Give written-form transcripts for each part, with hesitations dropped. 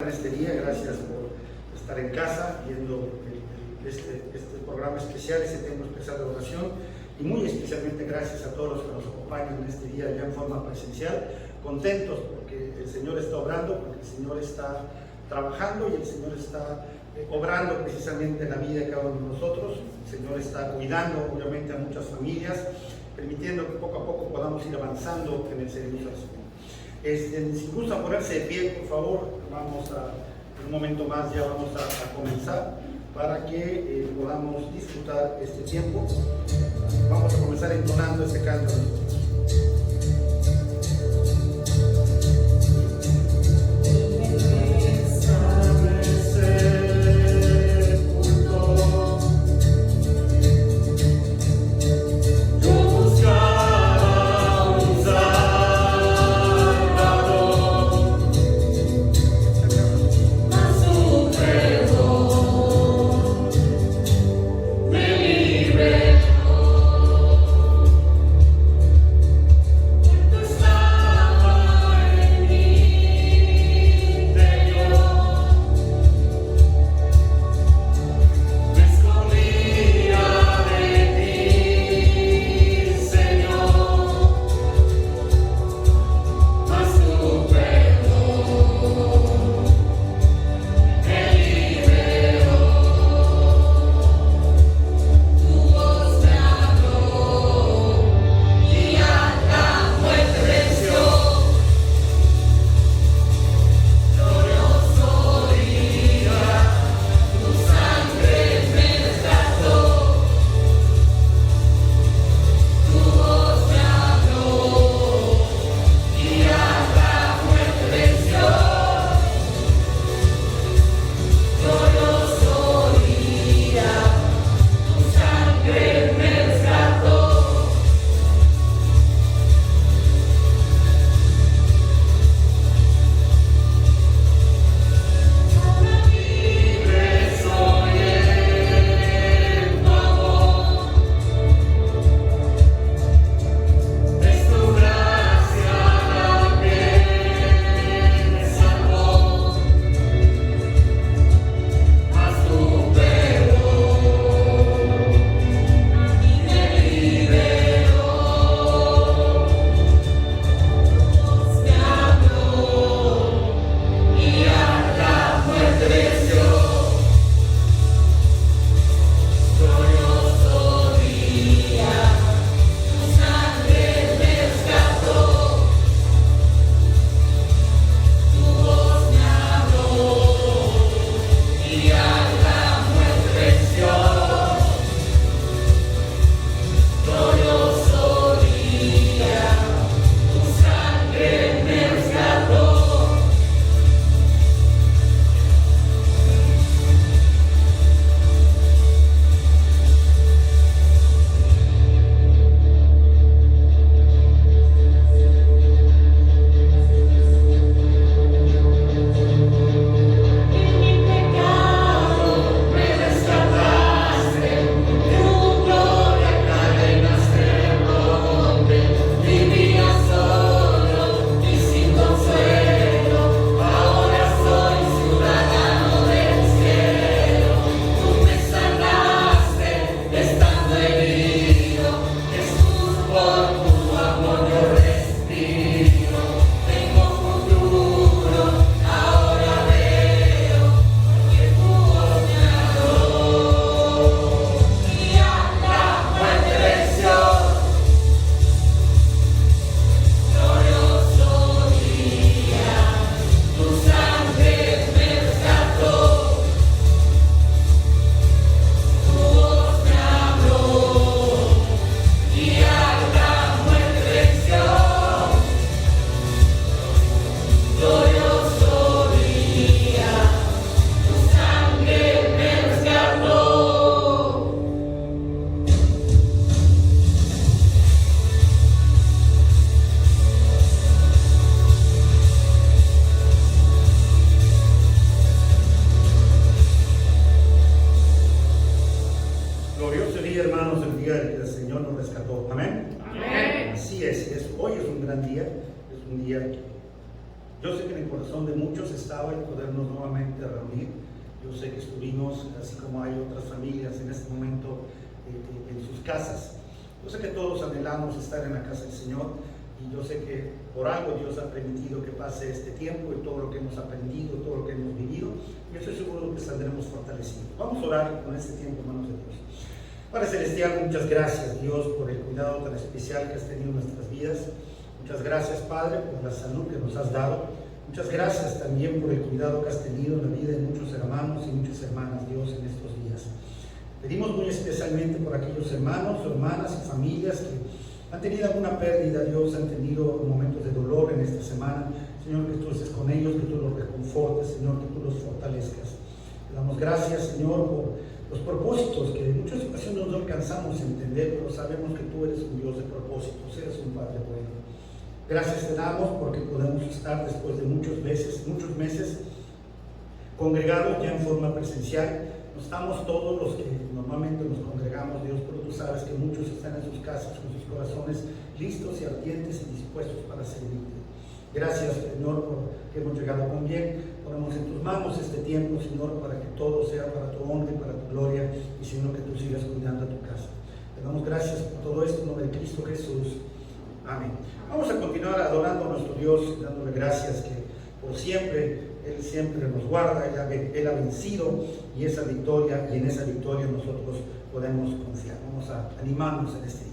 En este día, gracias por estar en casa viendo este programa especial, este tiempo especial de oración, y muy especialmente gracias a todos los que nos acompañan en este día ya en forma presencial, contentos porque el Señor está obrando, porque el Señor está trabajando y el Señor está obrando precisamente en la vida de cada uno de nosotros. El Señor está cuidando obviamente a muchas familias, permitiendo que poco a poco podamos ir avanzando en el servicio al Señor. Si gusta ponerse de pie, por favor, en un momento más ya vamos a comenzar para que podamos disfrutar este tiempo. Vamos a comenzar entonando este canto. Yo sé que en el corazón de muchos estaba el podernos nuevamente reunir. Yo sé que estuvimos, así como hay otras familias en este momento, en sus casas. Yo sé que todos anhelamos estar en la casa del Señor, y yo sé que por algo Dios ha permitido que pase este tiempo y todo lo que hemos aprendido, todo lo que hemos vivido. Yo estoy seguro que saldremos fortalecidos. Vamos a orar con este tiempo en manos de Dios. Padre Celestial, muchas gracias, Dios, por el cuidado tan especial que has tenido en nuestras vidas. Muchas gracias, Padre, por la salud que nos has dado. Muchas gracias también por el cuidado que has tenido en la vida de muchos hermanos y muchas hermanas, Dios, en estos días. Pedimos muy especialmente por aquellos hermanos, hermanas y familias que han tenido alguna pérdida, Dios, han tenido momentos de dolor en esta semana. Señor, que tú estés con ellos, que tú los reconfortes, Señor, que tú los fortalezcas. Te damos gracias, Señor, por los propósitos que en muchas ocasiones no alcanzamos a entender, pero sabemos que tú eres un Dios de propósitos, eres un Padre bueno. Gracias te damos porque podemos estar después de muchos meses congregados ya en forma presencial. No estamos todos los que normalmente nos congregamos, Dios, pero tú sabes que muchos están en sus casas con sus corazones listos y ardientes y dispuestos para servirte. Gracias, Señor, porque hemos llegado con bien. Ponemos en tus manos este tiempo, Señor, para que todo sea para tu honra y para tu gloria, y Señor, que tú sigas cuidando a tu casa. Te damos gracias por todo esto en nombre de Cristo Jesús. Amén. Vamos a continuar adorando a nuestro Dios, dándole gracias que por siempre, Él siempre nos guarda, Él ha vencido, y en esa victoria nosotros podemos confiar. Vamos a animarnos en este día.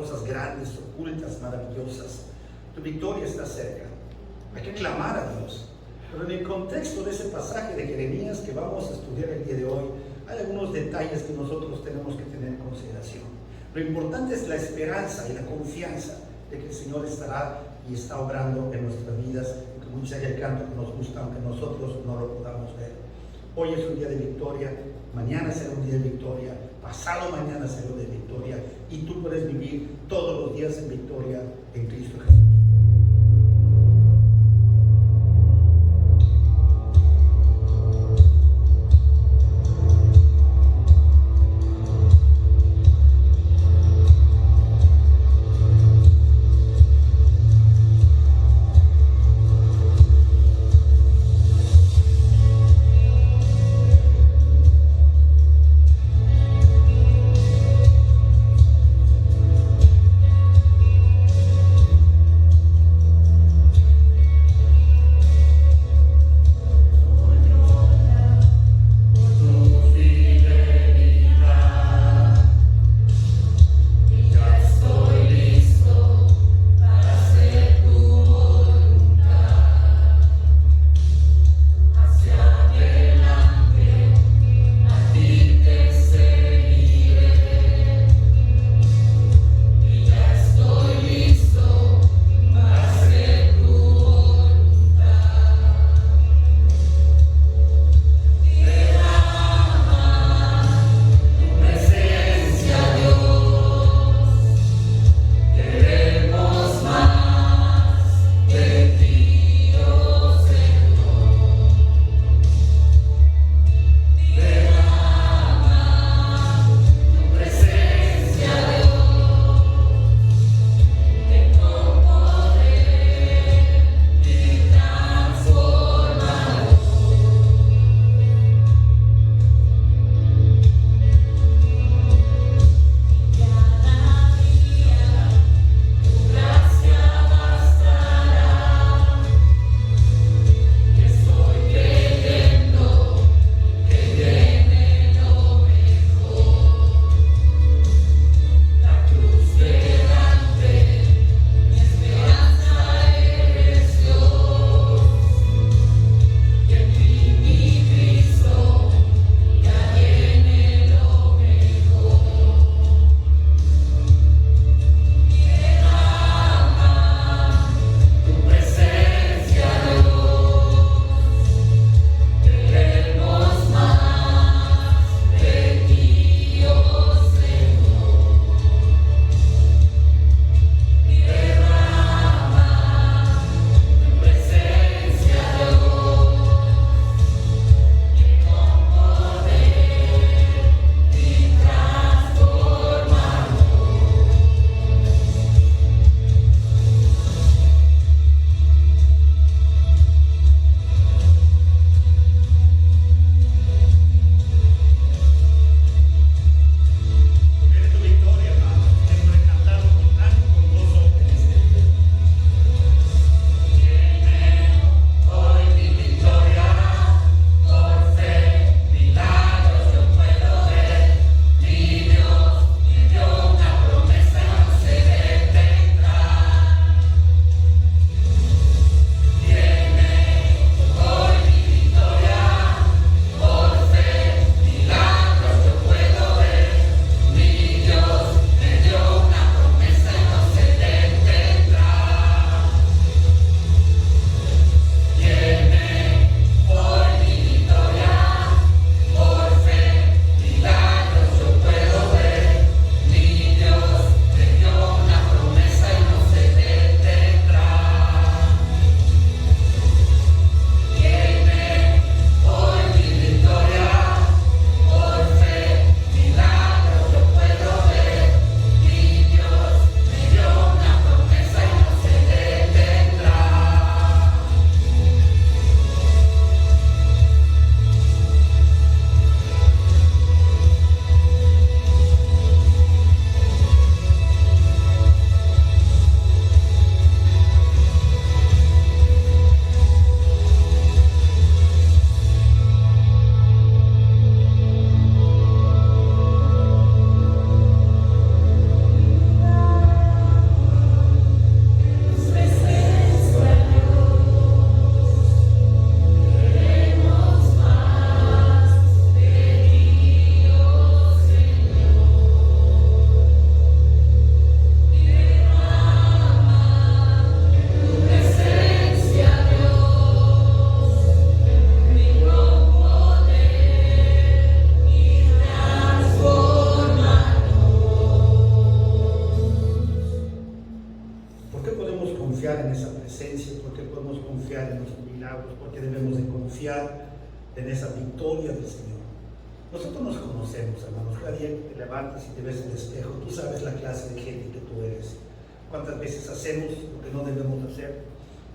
cosas grandes, ocultas, maravillosas. Tu victoria está cerca. Hay que clamar a Dios. Pero en el contexto de ese pasaje de Jeremías que vamos a estudiar el día de hoy, hay algunos detalles que nosotros tenemos que tener en consideración. Lo importante es la esperanza y la confianza de que el Señor estará y está obrando en nuestras vidas, y como dice el canto que nos gusta, aunque nosotros no lo podamos ver. Hoy es un día de victoria, mañana será un día de victoria, pasado mañana será un día de victoria, y tú puedes vivir todos los días en victoria en Cristo Jesús. imaginarlos, porque debemos de confiar en esa victoria del Señor. Nosotros nos conocemos, hermanos. Cada día que te levantas y te ves en el espejo, tú sabes la clase de gente que tú eres. ¿Cuántas veces hacemos lo que no debemos hacer?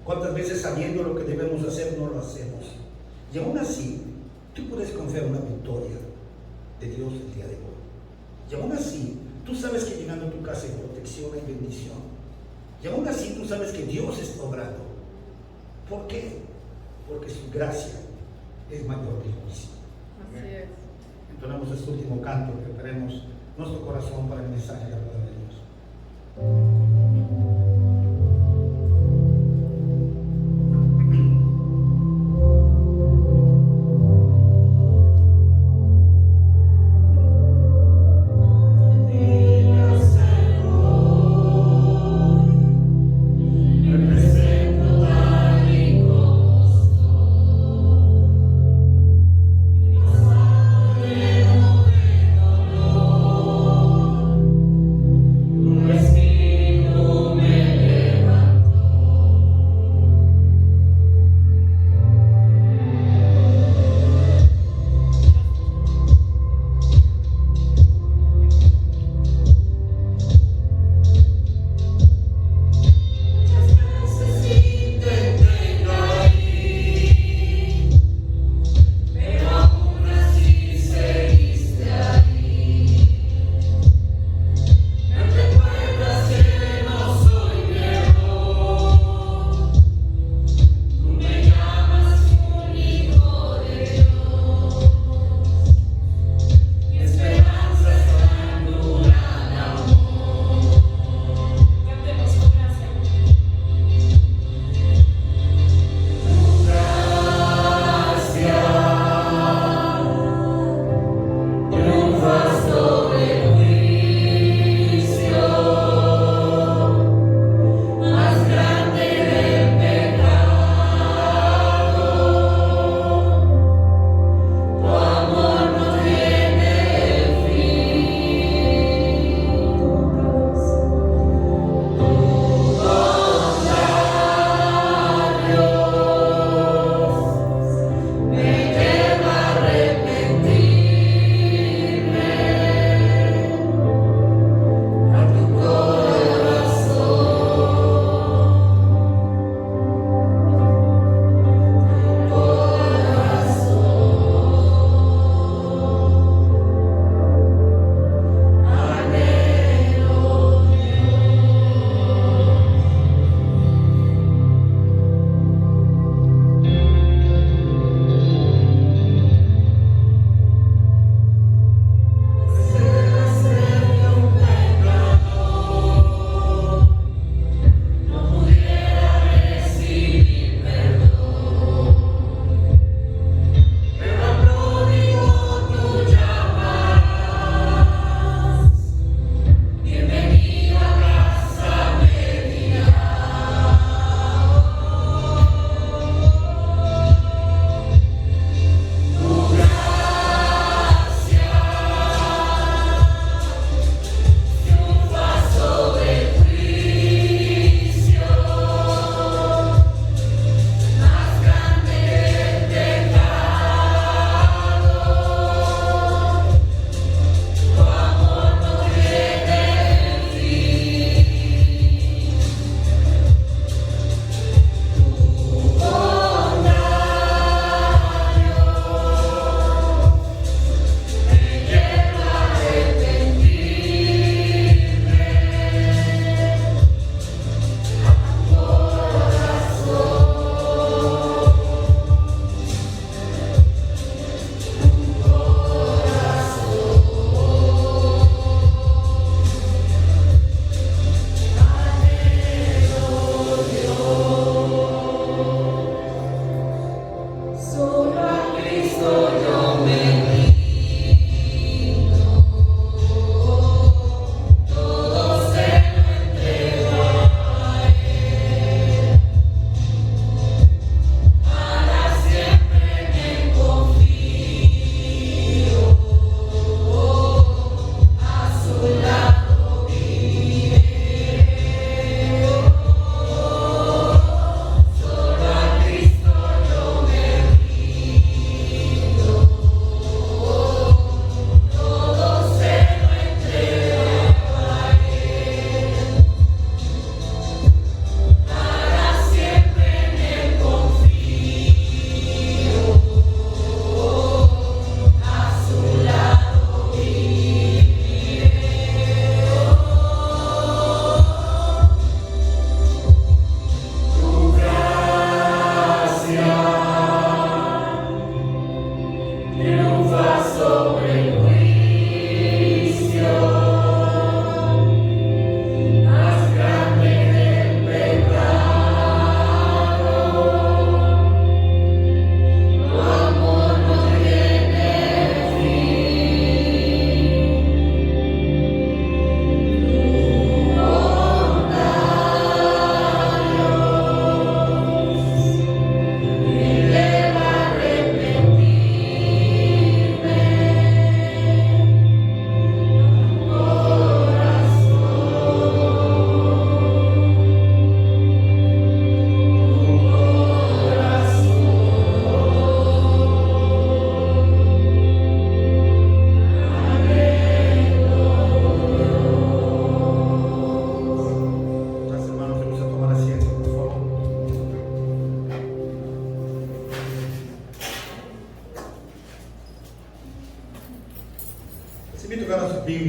¿Cuántas veces sabiendo lo que debemos hacer no lo hacemos? Y aún así, tú puedes confiar en una victoria de Dios el día de hoy. Y aún así, tú sabes que llegando a tu casa hay protección, hay bendición. Y aún así, tú sabes que Dios está obrando. ¿Por qué? Porque su gracia es mayor que el juicio. Así es. Entonamos este último canto, preparemos nuestro corazón para el mensaje de la palabra de Dios. Respira.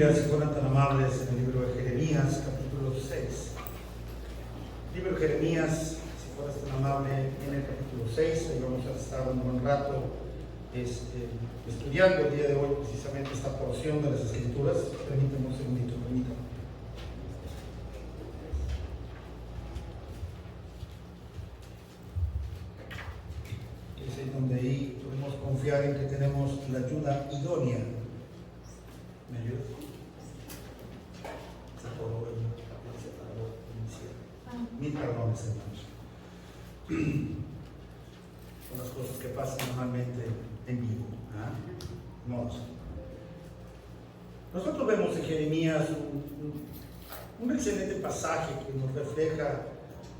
Biblia, si fueran tan amables, en el libro de Jeremías, capítulo 6. El libro de Jeremías, si fueras tan amable, en el capítulo 6, ahí vamos a estar un buen rato estudiando el día de hoy precisamente esta porción de las Escrituras. Permítanme un segundito, permítanme. Es ahí donde ahí podemos confiar en que tenemos la ayuda idónea. ¿Me ayudas? Se atoró se paró inicial. Mil perdones, hermanos. Son las cosas que pasan normalmente en vivo. Vamos. Nosotros vemos en Jeremías un excelente pasaje que nos refleja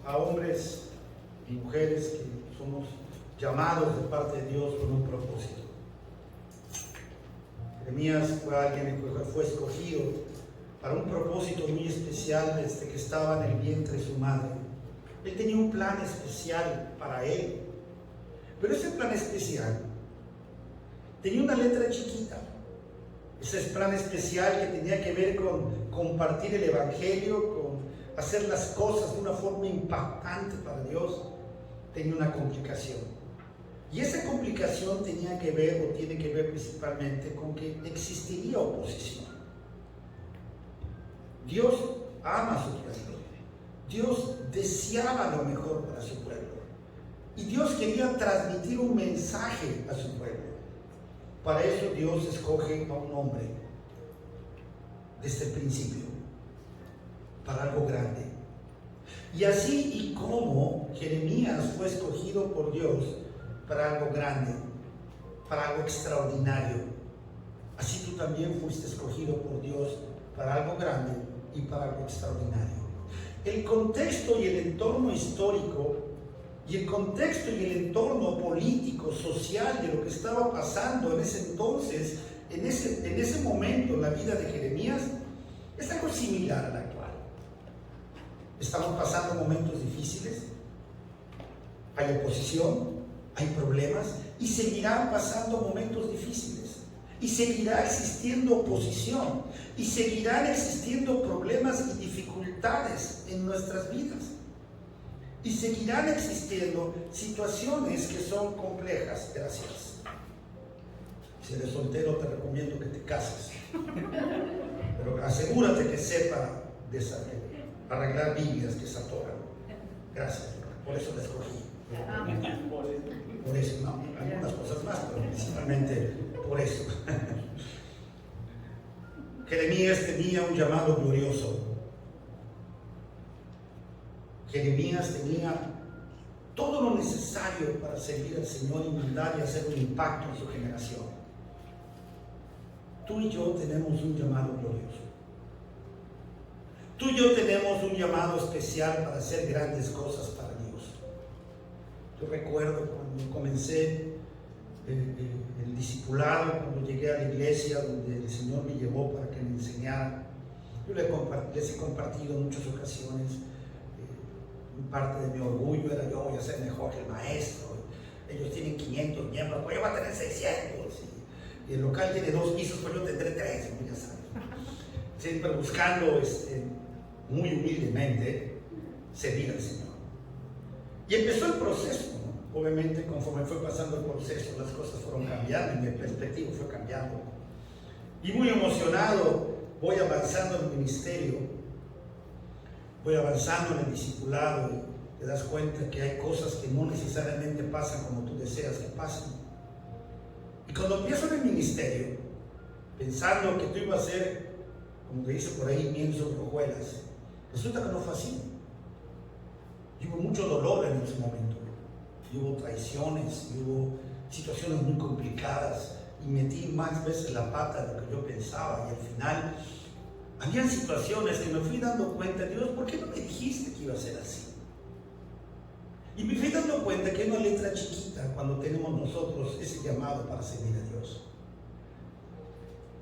a hombres y mujeres que somos llamados de parte de Dios con un propósito. Jeremías fue alguien que fue escogido para un propósito muy especial desde que estaba en el vientre de su madre. Él tenía un plan especial para él, pero ese plan especial tenía una letra chiquita. Ese plan especial que tenía que ver con compartir el Evangelio, con hacer las cosas de una forma impactante para Dios, tenía una complicación. Y esa complicación tenía que ver, o tiene que ver principalmente, con que existiría oposición. Dios ama a su pueblo. Dios deseaba lo mejor para su pueblo. Y Dios quería transmitir un mensaje a su pueblo. Para eso Dios escoge a un hombre desde el principio, para algo grande. Y así y como Jeremías fue escogido por Dios para algo grande, para algo extraordinario, así tú también fuiste escogido por Dios para algo grande y para algo extraordinario. El contexto y el entorno histórico y el contexto y el entorno político, social de lo que estaba pasando en ese entonces, en ese momento en la vida de Jeremías, es algo similar al actual. Estamos pasando momentos difíciles, hay oposición, hay problemas y seguirán pasando momentos difíciles y seguirá existiendo oposición y seguirán existiendo problemas y dificultades en nuestras vidas y seguirán existiendo situaciones que son complejas. Gracias. Si eres soltero te recomiendo que te cases, pero asegúrate que sepa arreglar Biblias que se atoran. Gracias, por eso la escogí. Por eso, no, algunas cosas más, pero principalmente por eso. Jeremías tenía un llamado glorioso. Jeremías tenía todo lo necesario para servir al Señor y mandar y hacer un impacto en su generación. Tú y yo tenemos un llamado glorioso. Tú y yo tenemos un llamado especial para hacer grandes cosas para Dios. Yo recuerdo cuando comencé el discipulado, cuando llegué a la iglesia donde el Señor me llevó para que me enseñara. Yo les he compartido en muchas ocasiones. Parte de mi orgullo era: yo voy a ser mejor que el maestro. Ellos tienen 500 miembros, pues yo voy a tener 600. Y el local tiene 2 pisos, pues yo tendré 3, ya sabes. Siempre buscando muy humildemente servir al Señor. Y empezó el proceso, ¿no? Obviamente, conforme fue pasando el proceso, las cosas fueron cambiando y mi perspectiva fue cambiando. Y muy emocionado, voy avanzando en el ministerio, voy avanzando en el discipulado y te das cuenta que hay cosas que no necesariamente pasan como tú deseas que pasen. Y cuando empiezo en el ministerio, pensando que tú ibas a ser, como te dice por ahí, miel sobre hojuelas, resulta que no fue así. Y hubo mucho dolor en ese momento. Y hubo traiciones, y hubo situaciones muy complicadas, y metí más veces la pata de lo que yo pensaba, y al final habían situaciones que me fui dando cuenta: Dios, ¿por qué no me dijiste que iba a ser así? Y me fui dando cuenta que hay una letra chiquita cuando tenemos nosotros ese llamado para servir a Dios.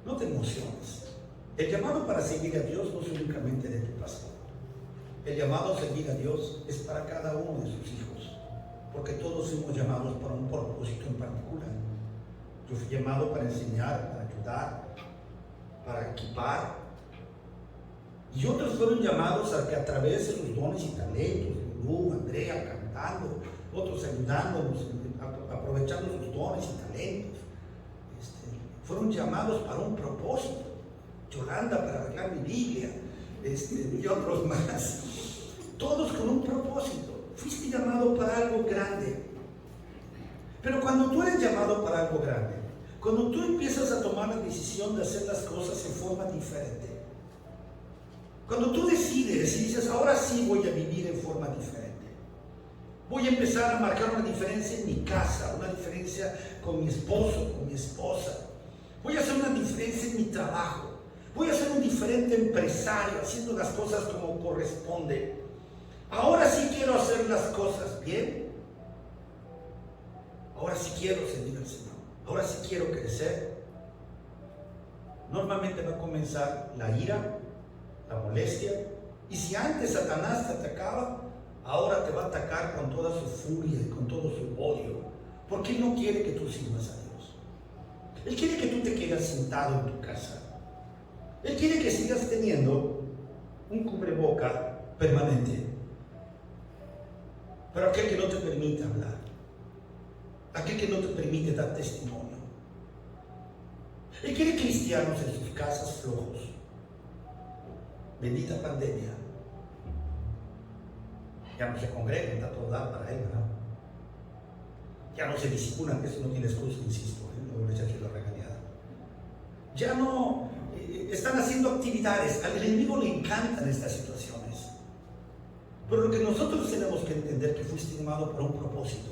No te emociones. El llamado para seguir a Dios no es únicamente de tu pastor. El llamado a servir a Dios es para cada uno de sus hijos, porque todos fuimos llamados para un propósito en particular. Yo fui llamado para enseñar, para ayudar, para equipar. Y otros fueron llamados a que a través de sus dones y talentos, Lulú, Andrea cantando, otros ayudándonos, aprovechando sus dones y talentos, fueron llamados para un propósito. Yolanda para arreglar mi Biblia, y otros más, todos con un propósito. Fuiste llamado para algo grande. Pero cuando tú eres llamado para algo grande, cuando tú empiezas a tomar la decisión de hacer las cosas en forma diferente, cuando tú decides y dices, ahora sí voy a vivir en forma diferente, voy a empezar a marcar una diferencia en mi casa, una diferencia con mi esposo, con mi esposa, voy a hacer una diferencia en mi trabajo, voy a ser un diferente empresario, haciendo las cosas como corresponde. Ahora sí quiero hacer las cosas bien. Ahora sí quiero servir al Señor. Ahora sí quiero crecer. Normalmente va a comenzar la ira, la molestia. Y si antes Satanás te atacaba, ahora te va a atacar con toda su furia y con todo su odio. Porque Él no quiere que tú sirvas a Dios. Él quiere que tú te quedes sentado en tu casa. Él quiere que sigas teniendo un cubreboca permanente. Pero aquel que no te permite hablar, aquel que no te permite dar testimonio. Él quiere cristianos en sus casas flojos. Bendita pandemia. Ya no se congregan, está todo dar para él, ¿verdad? Ya no se disipulan, que eso no tiene excusa, insisto, luego les echo la regañada. Ya no están haciendo actividades. Al enemigo le encantan estas situaciones. Pero lo que nosotros tenemos que entender es que fuiste llamado para un propósito.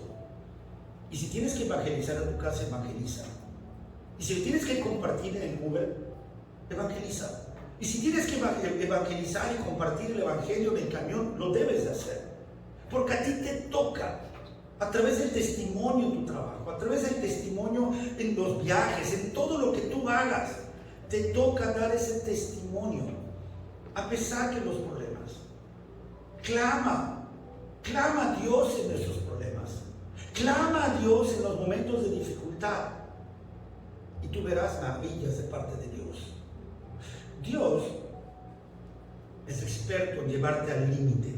Y si tienes que evangelizar a tu casa, evangeliza. Y si tienes que compartir en el Uber, evangeliza. Y si tienes que evangelizar y compartir el evangelio en el camión, lo debes de hacer. Porque a ti te toca, a través del testimonio en tu trabajo, a través del testimonio en los viajes, en todo lo que tú hagas, te toca dar ese testimonio, a pesar de los problemas. Clama a Dios en esos problemas. Clama a Dios en los momentos de dificultad. Y tú verás maravillas de parte de Dios. Dios es experto en llevarte al límite.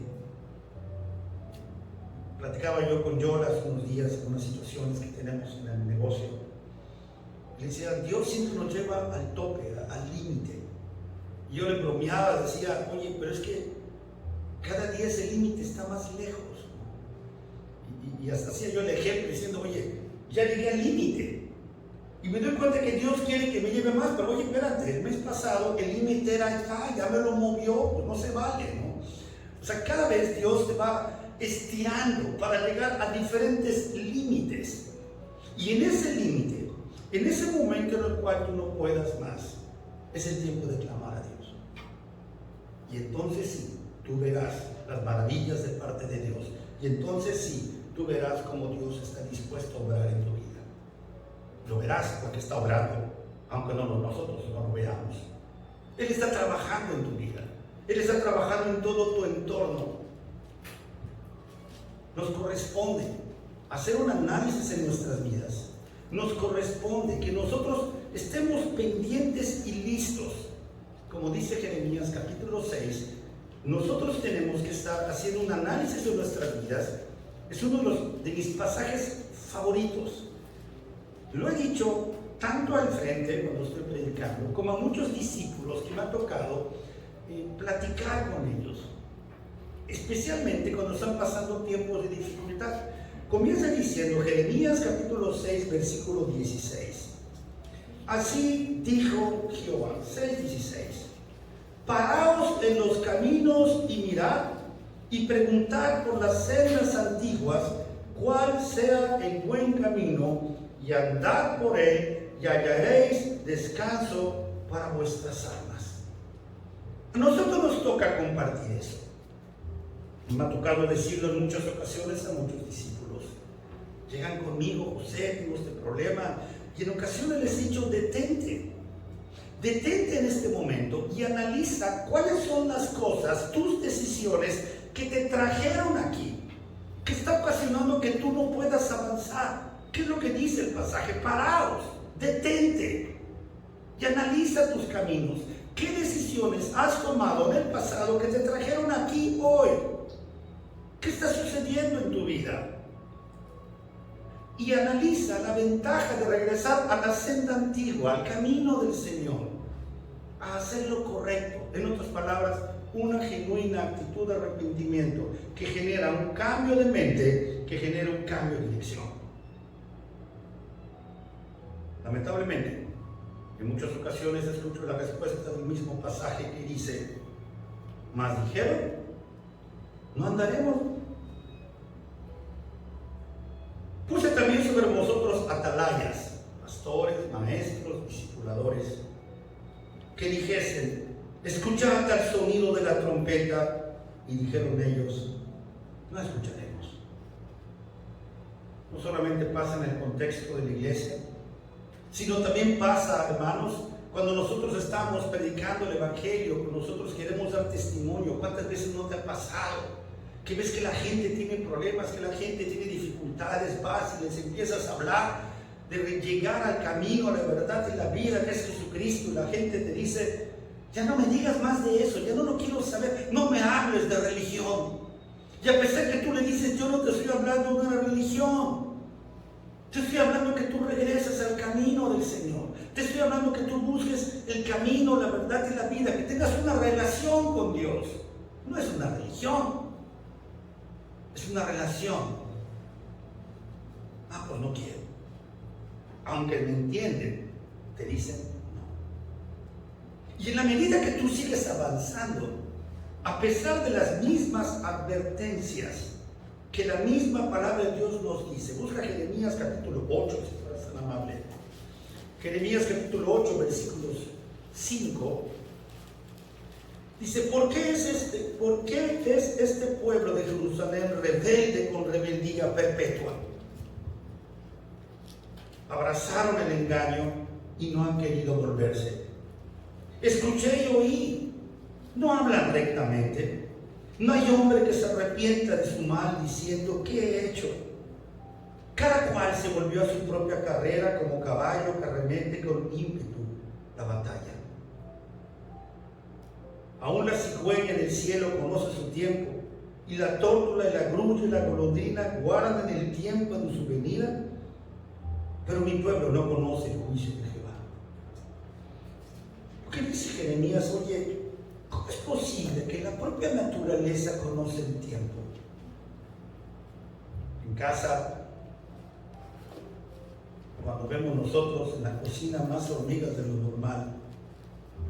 Platicaba yo con Yola hace unos días en unas situaciones que tenemos en el negocio. Le decía, Dios siempre nos lleva al tope, al límite. Y yo le bromeaba, decía, oye, pero es que cada día ese límite está más lejos. Y hasta hacía yo el ejemplo diciendo, oye, ya llegué al límite. Y me doy cuenta que Dios quiere que me lleve más, pero oye, espérate, el mes pasado el límite era, ya me lo movió, pues no se vale, ¿no? O sea, cada vez Dios te va estirando para llegar a diferentes límites. Y en ese límite, en ese momento en el cual tú no puedas más, es el tiempo de clamar a Dios. Y entonces sí, tú verás las maravillas de parte de Dios. Y entonces sí, tú verás cómo Dios está dispuesto a obrar en tu vida. Lo verás porque está obrando, aunque nosotros no lo veamos. Él está trabajando en tu vida. Él está trabajando en todo tu entorno. Nos corresponde hacer un análisis en nuestras vidas. Nos corresponde que nosotros estemos pendientes y listos. Como dice Jeremías capítulo 6, nosotros tenemos que estar haciendo un análisis de nuestras vidas. Es uno de mis pasajes favoritos. Lo he dicho tanto al frente cuando estoy predicando, como a muchos discípulos que me ha tocado platicar con ellos, especialmente cuando están pasando tiempos de dificultad. Comienza diciendo Jeremías capítulo 6, versículo 16. Así dijo Jehová, 6:16. Paraos en los caminos y mirad, y preguntad por las sendas antiguas, cuál sea el buen camino, y andad por él, y hallaréis descanso para vuestras almas. A nosotros nos toca compartir eso. Me ha tocado decirlo en muchas ocasiones a muchos discípulos. Llegan conmigo, José, tengo este problema, y en ocasiones les he dicho, detente en este momento y analiza cuáles son las cosas, tus decisiones que te trajeron aquí, que está ocasionando que tú no puedas avanzar. ¿Qué es lo que dice el pasaje? Paraos, detente y analiza tus caminos. ¿Qué decisiones has tomado en el pasado que te trajeron aquí hoy? ¿Qué está sucediendo en tu vida? Y analiza la ventaja de regresar a la senda antigua, al camino del Señor, a hacer lo correcto. En otras palabras, una genuina actitud de arrepentimiento que genera un cambio de mente, que genera un cambio de dirección. Lamentablemente, en muchas ocasiones escucho la respuesta del mismo pasaje que dice: ¿mas dijeron? ¿No andaremos? Puse también sobre vosotros atalayas, pastores, maestros, discipuladores, que dijesen: escuchad al sonido de la trompeta. Y dijeron ellos: no escucharemos. No solamente pasa en el contexto de la iglesia, sino también pasa, hermanos, cuando nosotros estamos predicando el Evangelio, cuando nosotros queremos dar testimonio. ¿Cuántas veces no te ha pasado que ves que la gente tiene problemas, que la gente tiene dificultades, vas y les empiezas a hablar de llegar al camino, a la verdad y la vida que es Jesucristo, y la gente te dice: ya no me digas más de eso, ya no lo quiero saber, no me hables de religión? Y a pesar que tú le dices: yo no te estoy hablando de una religión, te estoy hablando que tú regreses al camino del Señor, te estoy hablando que tú busques el camino, la verdad y la vida, que tengas una relación con Dios. No es una religión, es una relación. Pues no quiero. Aunque me entienden, te dicen no. Y en la medida que tú sigues avanzando, a pesar de las mismas advertencias que la misma palabra de Dios nos dice, busca Jeremías capítulo 8, si fueras tan amable. Jeremías capítulo 8, versículos 5. Dice: ¿por qué es este pueblo de Jerusalén rebelde con rebeldía perpetua? Abrazaron el engaño y no han querido volverse. Escuché y oí, no hablan rectamente. No hay hombre que se arrepienta de su mal, diciendo: ¿qué he hecho? Cada cual se volvió a su propia carrera, como caballo que arremete con ímpetu la batalla. Aún la cigüeña del cielo conoce su tiempo, y la tórtola y la grulla y la golondrina guardan el tiempo de su venida, pero mi pueblo no conoce el juicio de Jehová. ¿Qué dice Jeremías? Oye, ¿cómo es posible que la propia naturaleza conoce el tiempo? En casa, cuando vemos nosotros en la cocina más hormigas de lo normal,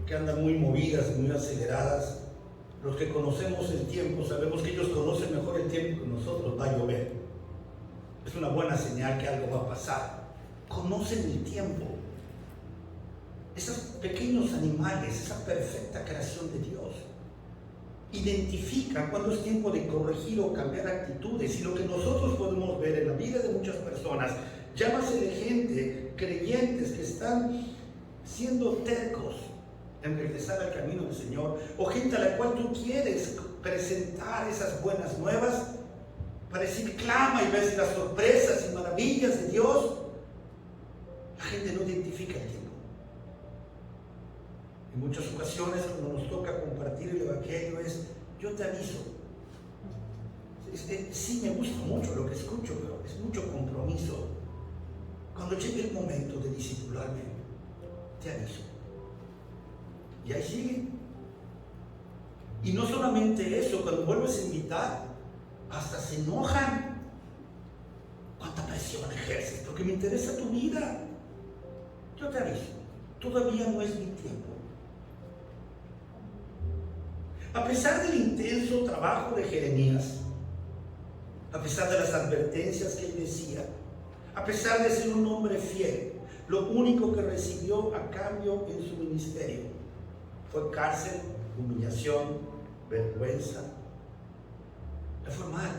que andan muy movidas, muy aceleradas, los que conocemos el tiempo sabemos que ellos conocen mejor el tiempo que nosotros. Va a llover, es una buena señal que algo va a pasar. Conocen el tiempo. Esos pequeños animales, esa perfecta creación de Dios, identifican cuando es tiempo de corregir o cambiar actitudes. Y lo que nosotros podemos ver en la vida de muchas personas, llámase de gente, creyentes que están siendo tercos en regresar al camino del Señor, o gente a la cual tú quieres presentar esas buenas nuevas para decir: clama y ves las sorpresas y maravillas de Dios. La gente no identifica el tiempo. En muchas ocasiones, cuando nos toca compartir el Evangelio, es: yo te aviso. Sí, me gusta mucho lo que escucho, pero es mucho compromiso. Cuando llegue el momento de discipularme, te aviso. Y ahí sigue. Y no solamente eso, cuando vuelves a invitar, hasta se enojan. ¿Cuánta presión ejerces? Porque me interesa tu vida. Yo te aviso, todavía no es mi tiempo. A pesar del intenso trabajo de Jeremías, a pesar de las advertencias que él decía, a pesar de ser un hombre fiel, lo único que recibió a cambio en su ministerio fue cárcel, humillación, vergüenza. Le fue mal.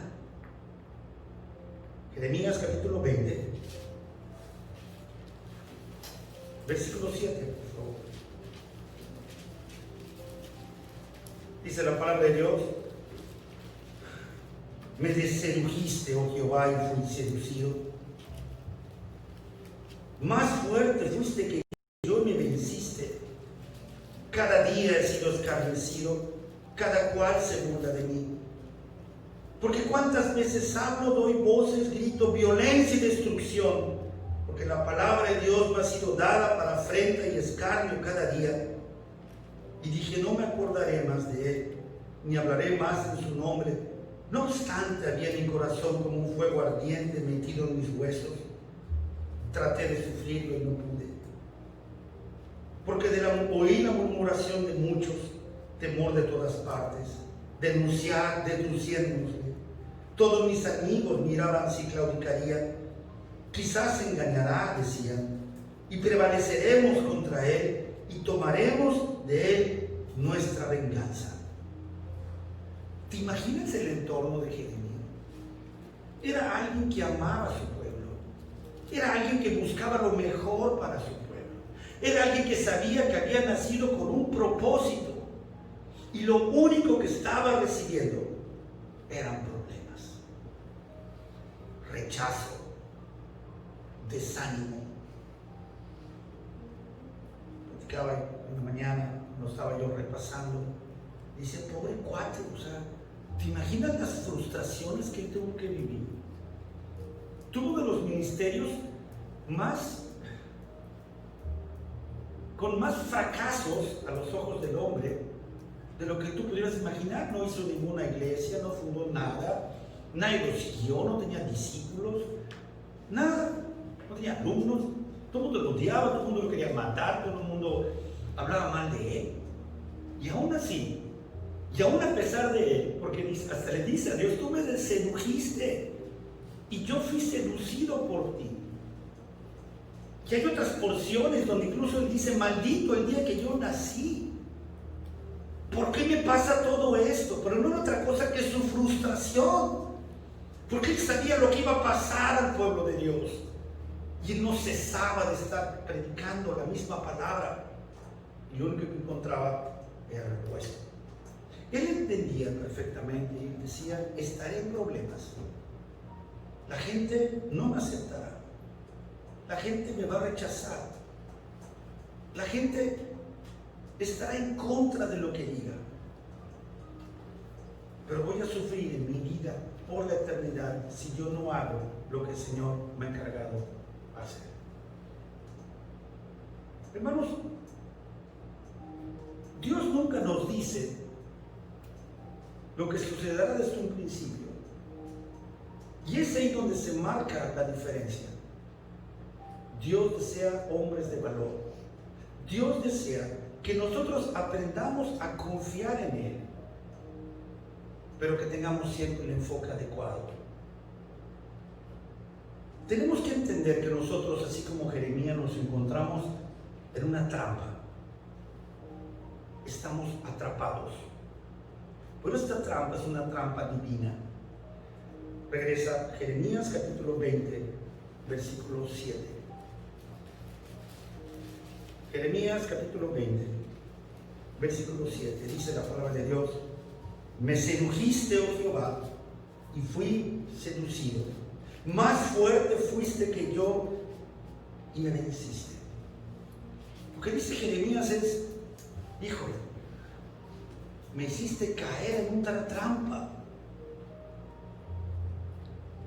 Jeremías capítulo 20, versículo 7, por favor. Dice la palabra de Dios: me sedujiste, oh Jehová, y fui seducido. Más fuerte fuiste que yo y me venciste. escarnecido, cada cual se burla de mí. Porque cuántas veces hablo, doy voces, grito violencia y destrucción, porque la palabra de Dios me ha sido dada para afrenta y escarnio cada día. Y dije, no me acordaré más de él, ni hablaré más en su nombre. No obstante, había en mi corazón como un fuego ardiente metido en mis huesos. Traté de sufrirlo y no pude. Porque oí la murmuración de muchos, temor de todas partes, deduciéndose. Todos mis amigos miraban si claudicaría. Quizás se engañará, decían, y prevaleceremos contra él y tomaremos de él nuestra venganza. ¿Te imaginas el entorno de Jeremías? Era alguien que amaba a su pueblo. Era alguien que buscaba lo mejor para su pueblo. Era alguien que sabía que había nacido con un propósito. Y lo único que estaba recibiendo eran problemas. Rechazo. Desánimo. Platicaba en la mañana, cuando estaba yo repasando. Dice, pobre cuate, o sea, ¿te imaginas las frustraciones que él tuvo que vivir? Tuvo de los ministerios con más fracasos a los ojos del hombre de lo que tú pudieras imaginar. No hizo ninguna iglesia, no fundó nada, nadie lo siguió, no tenía discípulos, nada, no tenía alumnos, todo el mundo lo odiaba, todo el mundo lo quería matar, todo el mundo hablaba mal de él. Y aún así, y aún a pesar de él, porque hasta le dice a Dios, tú me sedujiste y yo fui seducido por ti. Y hay otras porciones donde incluso él dice, maldito el día que yo nací. ¿Por qué me pasa todo esto? Pero no era otra cosa que su frustración. Porque él sabía lo que iba a pasar al pueblo de Dios. Y él no cesaba de estar predicando la misma palabra. Y lo único que encontraba era repuesto. Él entendía perfectamente y decía, estaré en problemas. La gente no me aceptará. La gente me va a rechazar. La gente estará en contra de lo que diga. Pero voy a sufrir en mi vida por la eternidad si yo no hago lo que el Señor me ha encargado hacer. Hermanos, Dios nunca nos dice lo que sucederá desde un principio. Y es ahí donde se marca la diferencia. Dios desea hombres de valor. Dios desea que nosotros aprendamos a confiar en Él, pero que tengamos siempre el enfoque adecuado. Tenemos que entender que nosotros, así como Jeremías, nos encontramos en una trampa. Estamos atrapados. Pero esta trampa es una trampa divina. Regresa a Jeremías capítulo 20, versículo 7. Jeremías capítulo 20, versículo 7. Dice la palabra de Dios: me sedujiste, oh Jehová, y fui seducido. Más fuerte fuiste que yo y me venciste. Lo que dice Jeremías es: híjole, me hiciste caer en una trampa.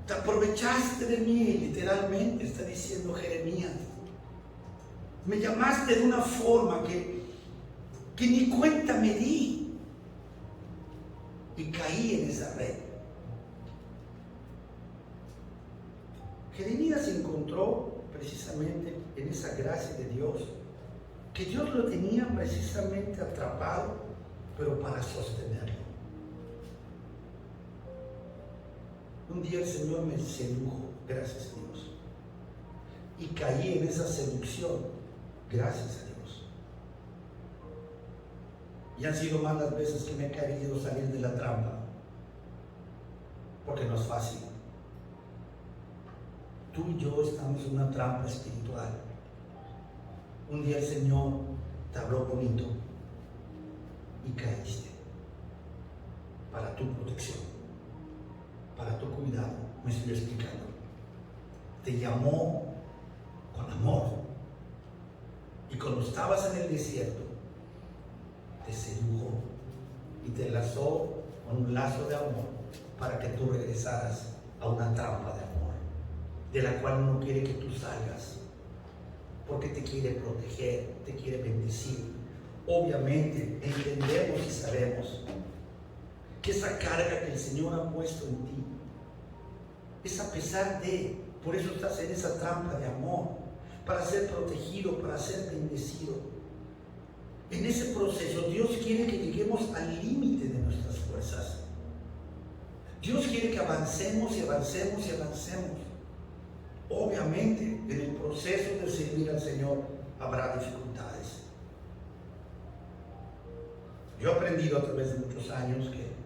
Te aprovechaste de mí, literalmente está diciendo Jeremías. Me llamaste de una forma que ni cuenta me di. Y caí en esa red. Jeremías se encontró precisamente en esa gracia de Dios, que Dios lo tenía precisamente atrapado, pero para sostenerlo. Un día el Señor me sedujo, gracias a Dios, y caí en esa seducción, gracias a Dios. Y han sido más las veces que me he querido salir de la trampa, porque no es fácil. Tú y yo estamos en una trampa espiritual. Un día el Señor te habló bonito y caíste, para tu protección, para tu cuidado. Me estoy explicando. Te llamó con amor, y cuando estabas en el desierto te sedujo y te lazó con un lazo de amor para que tú regresaras a una trampa de amor, de la cual no quiere que tú salgas, porque te quiere proteger, te quiere bendecir. Obviamente entendemos y sabemos que esa carga que el Señor ha puesto en ti es a pesar de, por eso estás en esa trampa de amor, para ser protegido, para ser bendecido. En ese proceso Dios quiere que lleguemos al límite de nuestras fuerzas. Dios quiere que avancemos y avancemos y avancemos. Obviamente, en el proceso de servir al Señor habrá dificultades. Yo he aprendido a través de muchos años que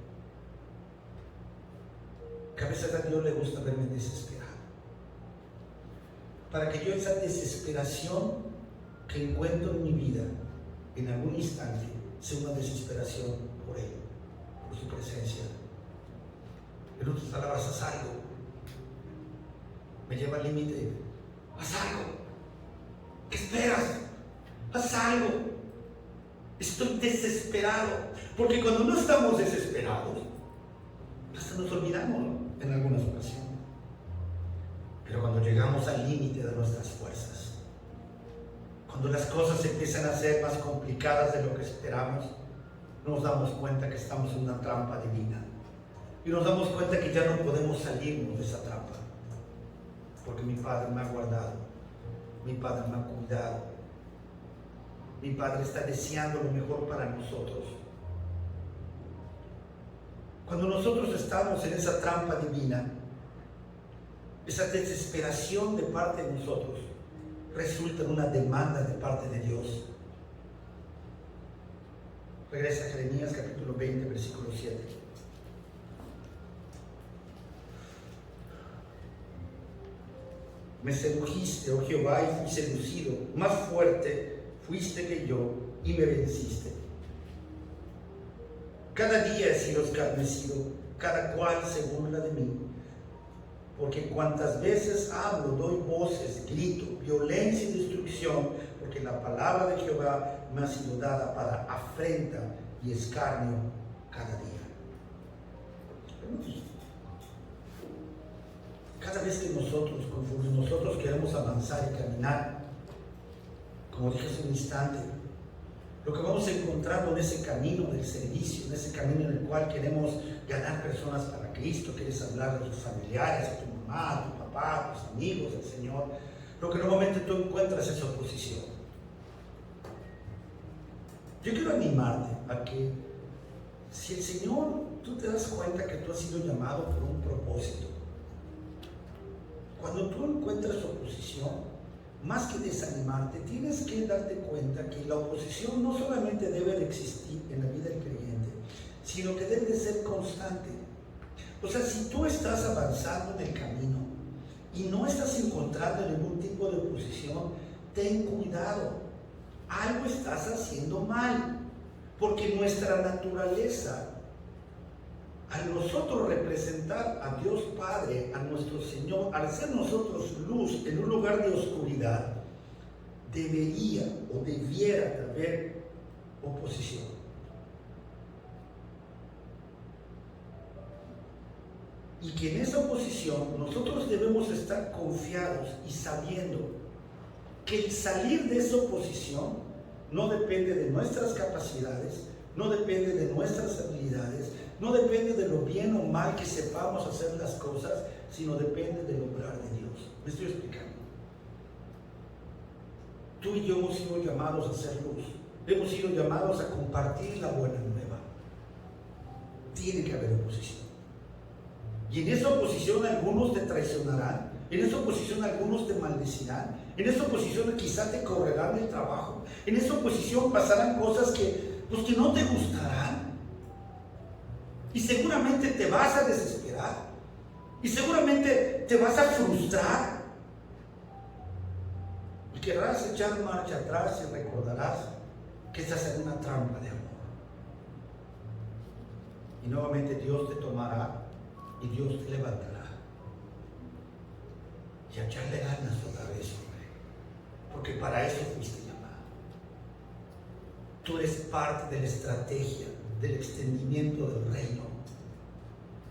a veces a Dios le gusta verme desesperado, para que yo esa desesperación que encuentro en mi vida en algún instante sea una desesperación por Él, por su presencia. En otras palabras, haz algo. Me lleva al límite. Haz algo. ¿Qué esperas? Haz algo. Estoy desesperado. Porque cuando no estamos desesperados, hasta nos olvidamos en algunas ocasiones. Pero cuando llegamos al límite de nuestras fuerzas, cuando las cosas empiezan a ser más complicadas de lo que esperamos, nos damos cuenta que estamos en una trampa divina. Y nos damos cuenta que ya no podemos salirnos de esa trampa. Porque mi Padre me ha guardado, mi Padre me ha cuidado, mi Padre está deseando lo mejor para nosotros. Cuando nosotros estamos en esa trampa divina, esa desesperación de parte de nosotros resulta en una demanda de parte de Dios. Regresa a Jeremías capítulo 20, versículo 7. Me sedujiste, oh Jehová, y fui seducido. Más fuerte fuiste que yo y me venciste. Cada día he sido escarnecido, cada cual se burla de mí. Porque cuantas veces hablo, doy voces, grito, violencia y destrucción, porque la palabra de Jehová me ha sido dada para afrenta y escarnio cada día. Cada vez que nosotros, conforme nosotros queremos avanzar y caminar, como dije hace un instante, lo que vamos encontrando en ese camino del servicio, en ese camino en el cual queremos ganar personas para Cristo, quieres hablar de tus familiares, a tu mamá, a tu papá, a tus amigos, al Señor, lo que normalmente tú encuentras es oposición. Yo quiero animarte a que si el Señor, tú te das cuenta que tú has sido llamado por un propósito, cuando tú encuentras oposición, más que desanimarte, tienes que darte cuenta que la oposición no solamente debe de existir en la vida del creyente, sino que debe de ser constante. O sea, si tú estás avanzando en el camino y no estás encontrando ningún tipo de oposición, ten cuidado. Algo estás haciendo mal, porque nuestra naturaleza, al nosotros representar a Dios Padre, a nuestro Señor, al ser nosotros luz en un lugar de oscuridad, debería o debiera haber oposición. Y que en esa oposición nosotros debemos estar confiados y sabiendo que el salir de esa oposición no depende de nuestras capacidades, no depende de nuestras habilidades, no depende de lo bien o mal que sepamos hacer las cosas, sino depende del obrar de Dios. ¿Me estoy explicando? Tú y yo hemos sido llamados a ser luz, hemos sido llamados a compartir la buena nueva. Tiene que haber oposición. Y en esa oposición algunos te traicionarán, en esa oposición algunos te maldecirán, en esa oposición quizá te correrán del trabajo, en esa oposición pasarán cosas que no te gustarán. Y seguramente te vas a desesperar. Y seguramente te vas a frustrar. Y querrás echar marcha atrás y recordarás que estás en una trampa de amor. Y nuevamente Dios te tomará y Dios te levantará. Y a echarle ganas otra vez, hombre. Porque para eso fuiste llamado. Tú eres parte de la estrategia del extendimiento del reino.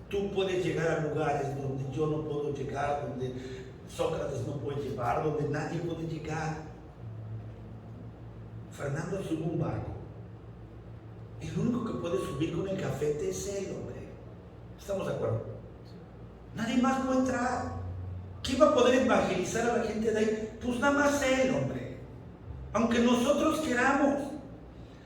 Tú puedes llegar a lugares donde yo no puedo llegar, donde Sócrates no puede llegar, donde nadie puede llegar. Fernando subió un barco. El único que puede subir con el cafete es él, hombre. ¿Estamos de acuerdo? Nadie más puede entrar. ¿Quién va a poder evangelizar a la gente de ahí? Pues nada más él, hombre. Aunque nosotros queramos,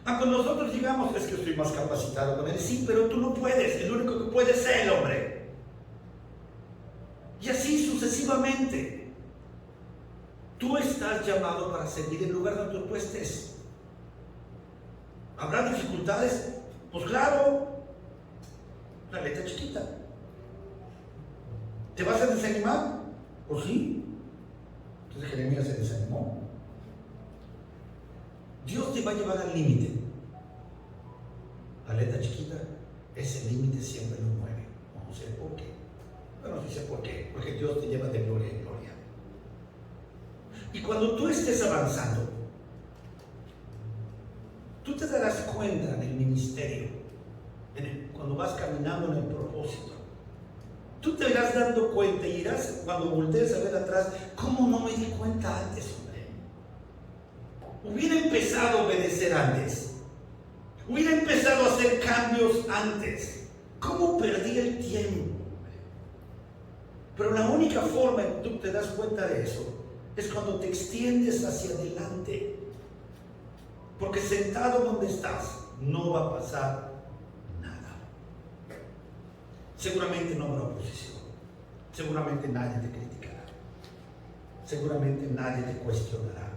aunque nosotros digamos, es que estoy más capacitado con él. Sí, pero tú no puedes. El único que puede es él, hombre. Y así sucesivamente. Tú estás llamado para servir en el lugar donde tú estés. ¿Habrá dificultades? Pues claro, la letra chiquita. ¿Te vas a desanimar? Pues sí. Entonces Jeremías se desanimó. Dios te va a llevar al límite. La letra chiquita, ese límite siempre lo mueve. No sé por qué. Bueno, sí sé por qué. Porque Dios te lleva de gloria en gloria. Y cuando tú estés avanzando, tú te darás cuenta en el ministerio, cuando vas caminando en el propósito. Tú te irás dando cuenta y irás, cuando voltees a ver atrás, ¿cómo no me di cuenta antes, hombre? Hubiera empezado a obedecer antes. Hubiera empezado a hacer cambios antes. ¿Cómo perdí el tiempo? Pero la única forma en que tú te das cuenta de eso es cuando te extiendes hacia adelante. Porque sentado donde estás no va a pasar nada. Seguramente no habrá oposición. Seguramente nadie te criticará. Seguramente nadie te cuestionará.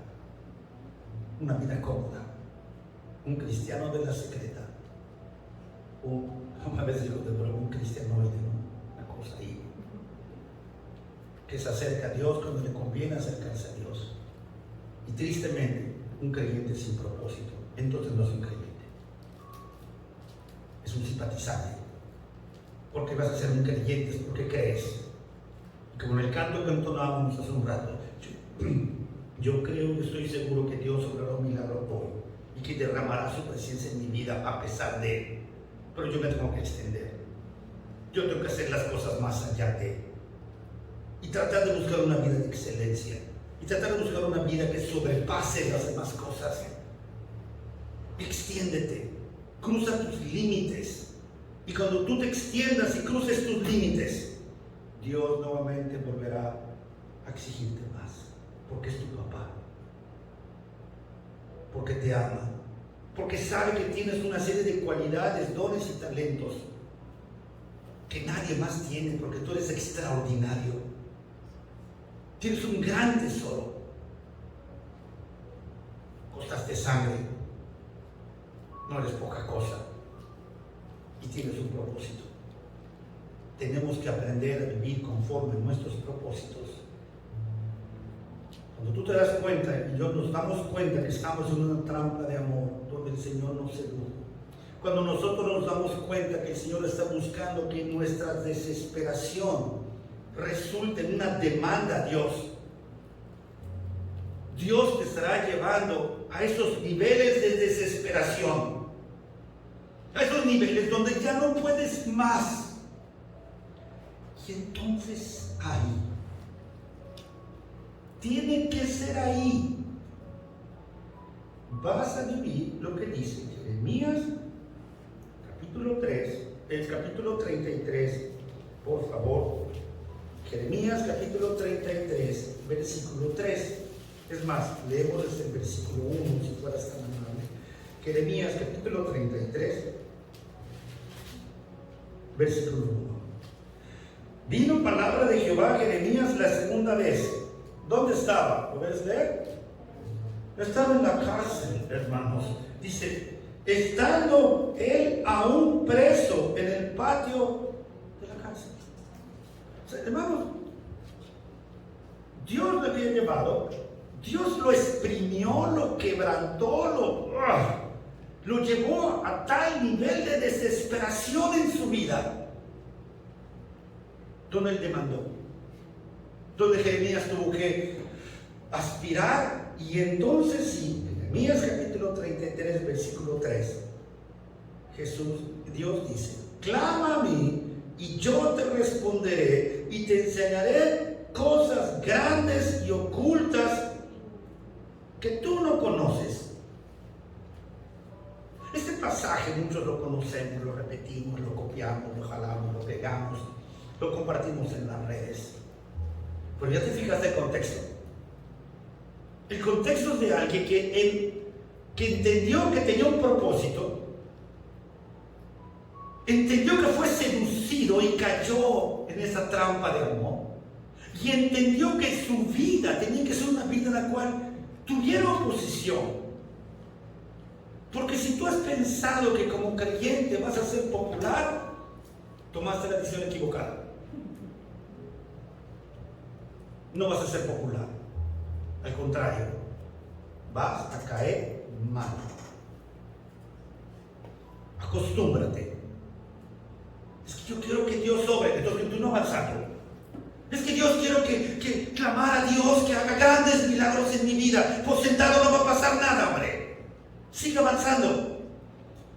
Una vida cómoda. Un cristiano de la secreta. Una vez digo de broma, un cristianoide, ¿no? Una cosa ahí. Que se acerca a Dios cuando le conviene acercarse a Dios. Y tristemente, un creyente sin propósito, entonces no es un creyente. Es un simpatizante. Porque vas a ser un creyente, es porque crees. Y como en el canto que entonábamos hace un rato, yo creo y estoy seguro que Dios obrará un milagro hoy y que derramará su presencia en mi vida a pesar de él. Pero yo me tengo que extender. Yo tengo que hacer las cosas más allá de él. Y tratar de buscar una vida de excelencia. Y tratar de buscar una vida que sobrepase las demás cosas. Extiéndete. Cruza tus límites. Y cuando tú te extiendas y cruces tus límites, Dios nuevamente volverá a exigirte más. Porque es tu papá. Porque te ama. Porque sabe que tienes una serie de cualidades, dones y talentos que nadie más tiene, porque tú eres extraordinario. Tienes un gran tesoro. Costaste sangre. No eres poca cosa. Y tienes un propósito. Tenemos que aprender a vivir conforme a nuestros propósitos. Cuando tú te das cuenta, y yo nos damos cuenta que estamos en una trampa de amor, donde el Señor nos seduce. Cuando nosotros nos damos cuenta que el Señor está buscando que nuestra desesperación resulte en una demanda a Dios, Dios te estará llevando a esos niveles de desesperación, a esos niveles donde ya no puedes más. Y entonces ahí, tiene que ser ahí, vas a vivir lo que dice Jeremías capítulo 3, el capítulo 33, por favor. Jeremías capítulo 33, versículo 3. Es más, leemos desde el versículo 1, si fueras tan amable. Jeremías capítulo 33, versículo 1. Vino palabra de Jehová a Jeremías la segunda vez. ¿Dónde estaba? ¿Lo ves leer? Estaba en la cárcel, hermanos. Dice, estando él aún preso en el patio de la cárcel. O sea, hermanos, Dios lo había llevado, Dios lo exprimió, lo quebrantó, lo llevó a tal nivel de desesperación en su vida, donde él demandó, donde Jeremías tuvo que aspirar, y entonces sí, Jeremías capítulo 33, versículo 3. Dios dice: clama a mí y yo te responderé y te enseñaré cosas grandes y ocultas que tú no conoces. Este pasaje muchos lo conocemos, lo repetimos, lo copiamos, lo jalamos, lo pegamos, lo compartimos en las redes. Pero ya te fijas el contexto. El contexto es de alguien que entendió que tenía un propósito, entendió que fue seducido y cayó en esa trampa de amor, y entendió que su vida tenía que ser una vida en la cual tuviera oposición. Porque si tú has pensado que como creyente vas a ser popular, tomaste la decisión equivocada. No vas a ser popular. Al contrario, vas a caer mal. Acostúmbrate. Es que yo quiero que Dios obre, entonces tú no avanzando. Es que Dios quiero que clamar a Dios que haga grandes milagros en mi vida. Por sentado no va a pasar nada, hombre. Sigue avanzando.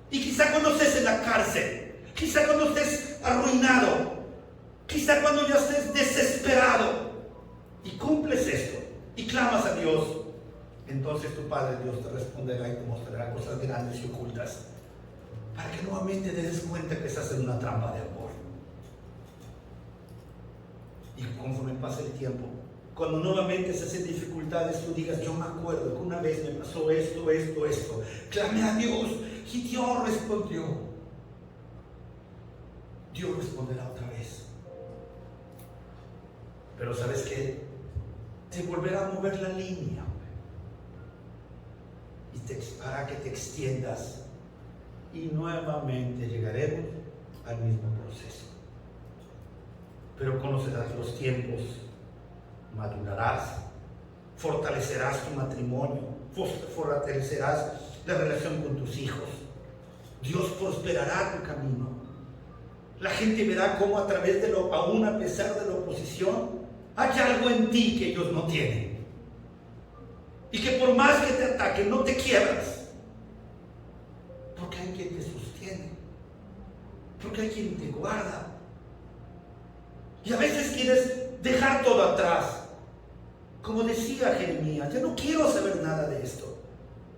Y quizá cuando estés en la cárcel, quizá cuando estés arruinado, quizá cuando ya estés desesperado y cumples esto y clamas a Dios, entonces tu Padre Dios te responderá y te mostrará cosas grandes y ocultas para que nuevamente te des cuenta que estás en una trampa de amor. Y conforme pase el tiempo, cuando nuevamente se hacen dificultades, tú digas: yo me acuerdo que una vez me pasó esto, clamé a Dios y Dios respondió. Dios responderá otra vez. Pero ¿sabes qué? Te volverá a mover la línea y hará que te extiendas, y nuevamente llegaremos al mismo proceso. Pero conocerás los tiempos, madurarás, fortalecerás tu matrimonio, fortalecerás la relación con tus hijos. Dios prosperará tu camino. La gente verá cómo a través de aún a pesar de la oposición, hay algo en ti que ellos no tienen. Y que por más que te ataquen, no te quiebras. Porque hay quien te sostiene. Porque hay quien te guarda. Y a veces quieres dejar todo atrás. Como decía Jeremías: ya no quiero saber nada de esto.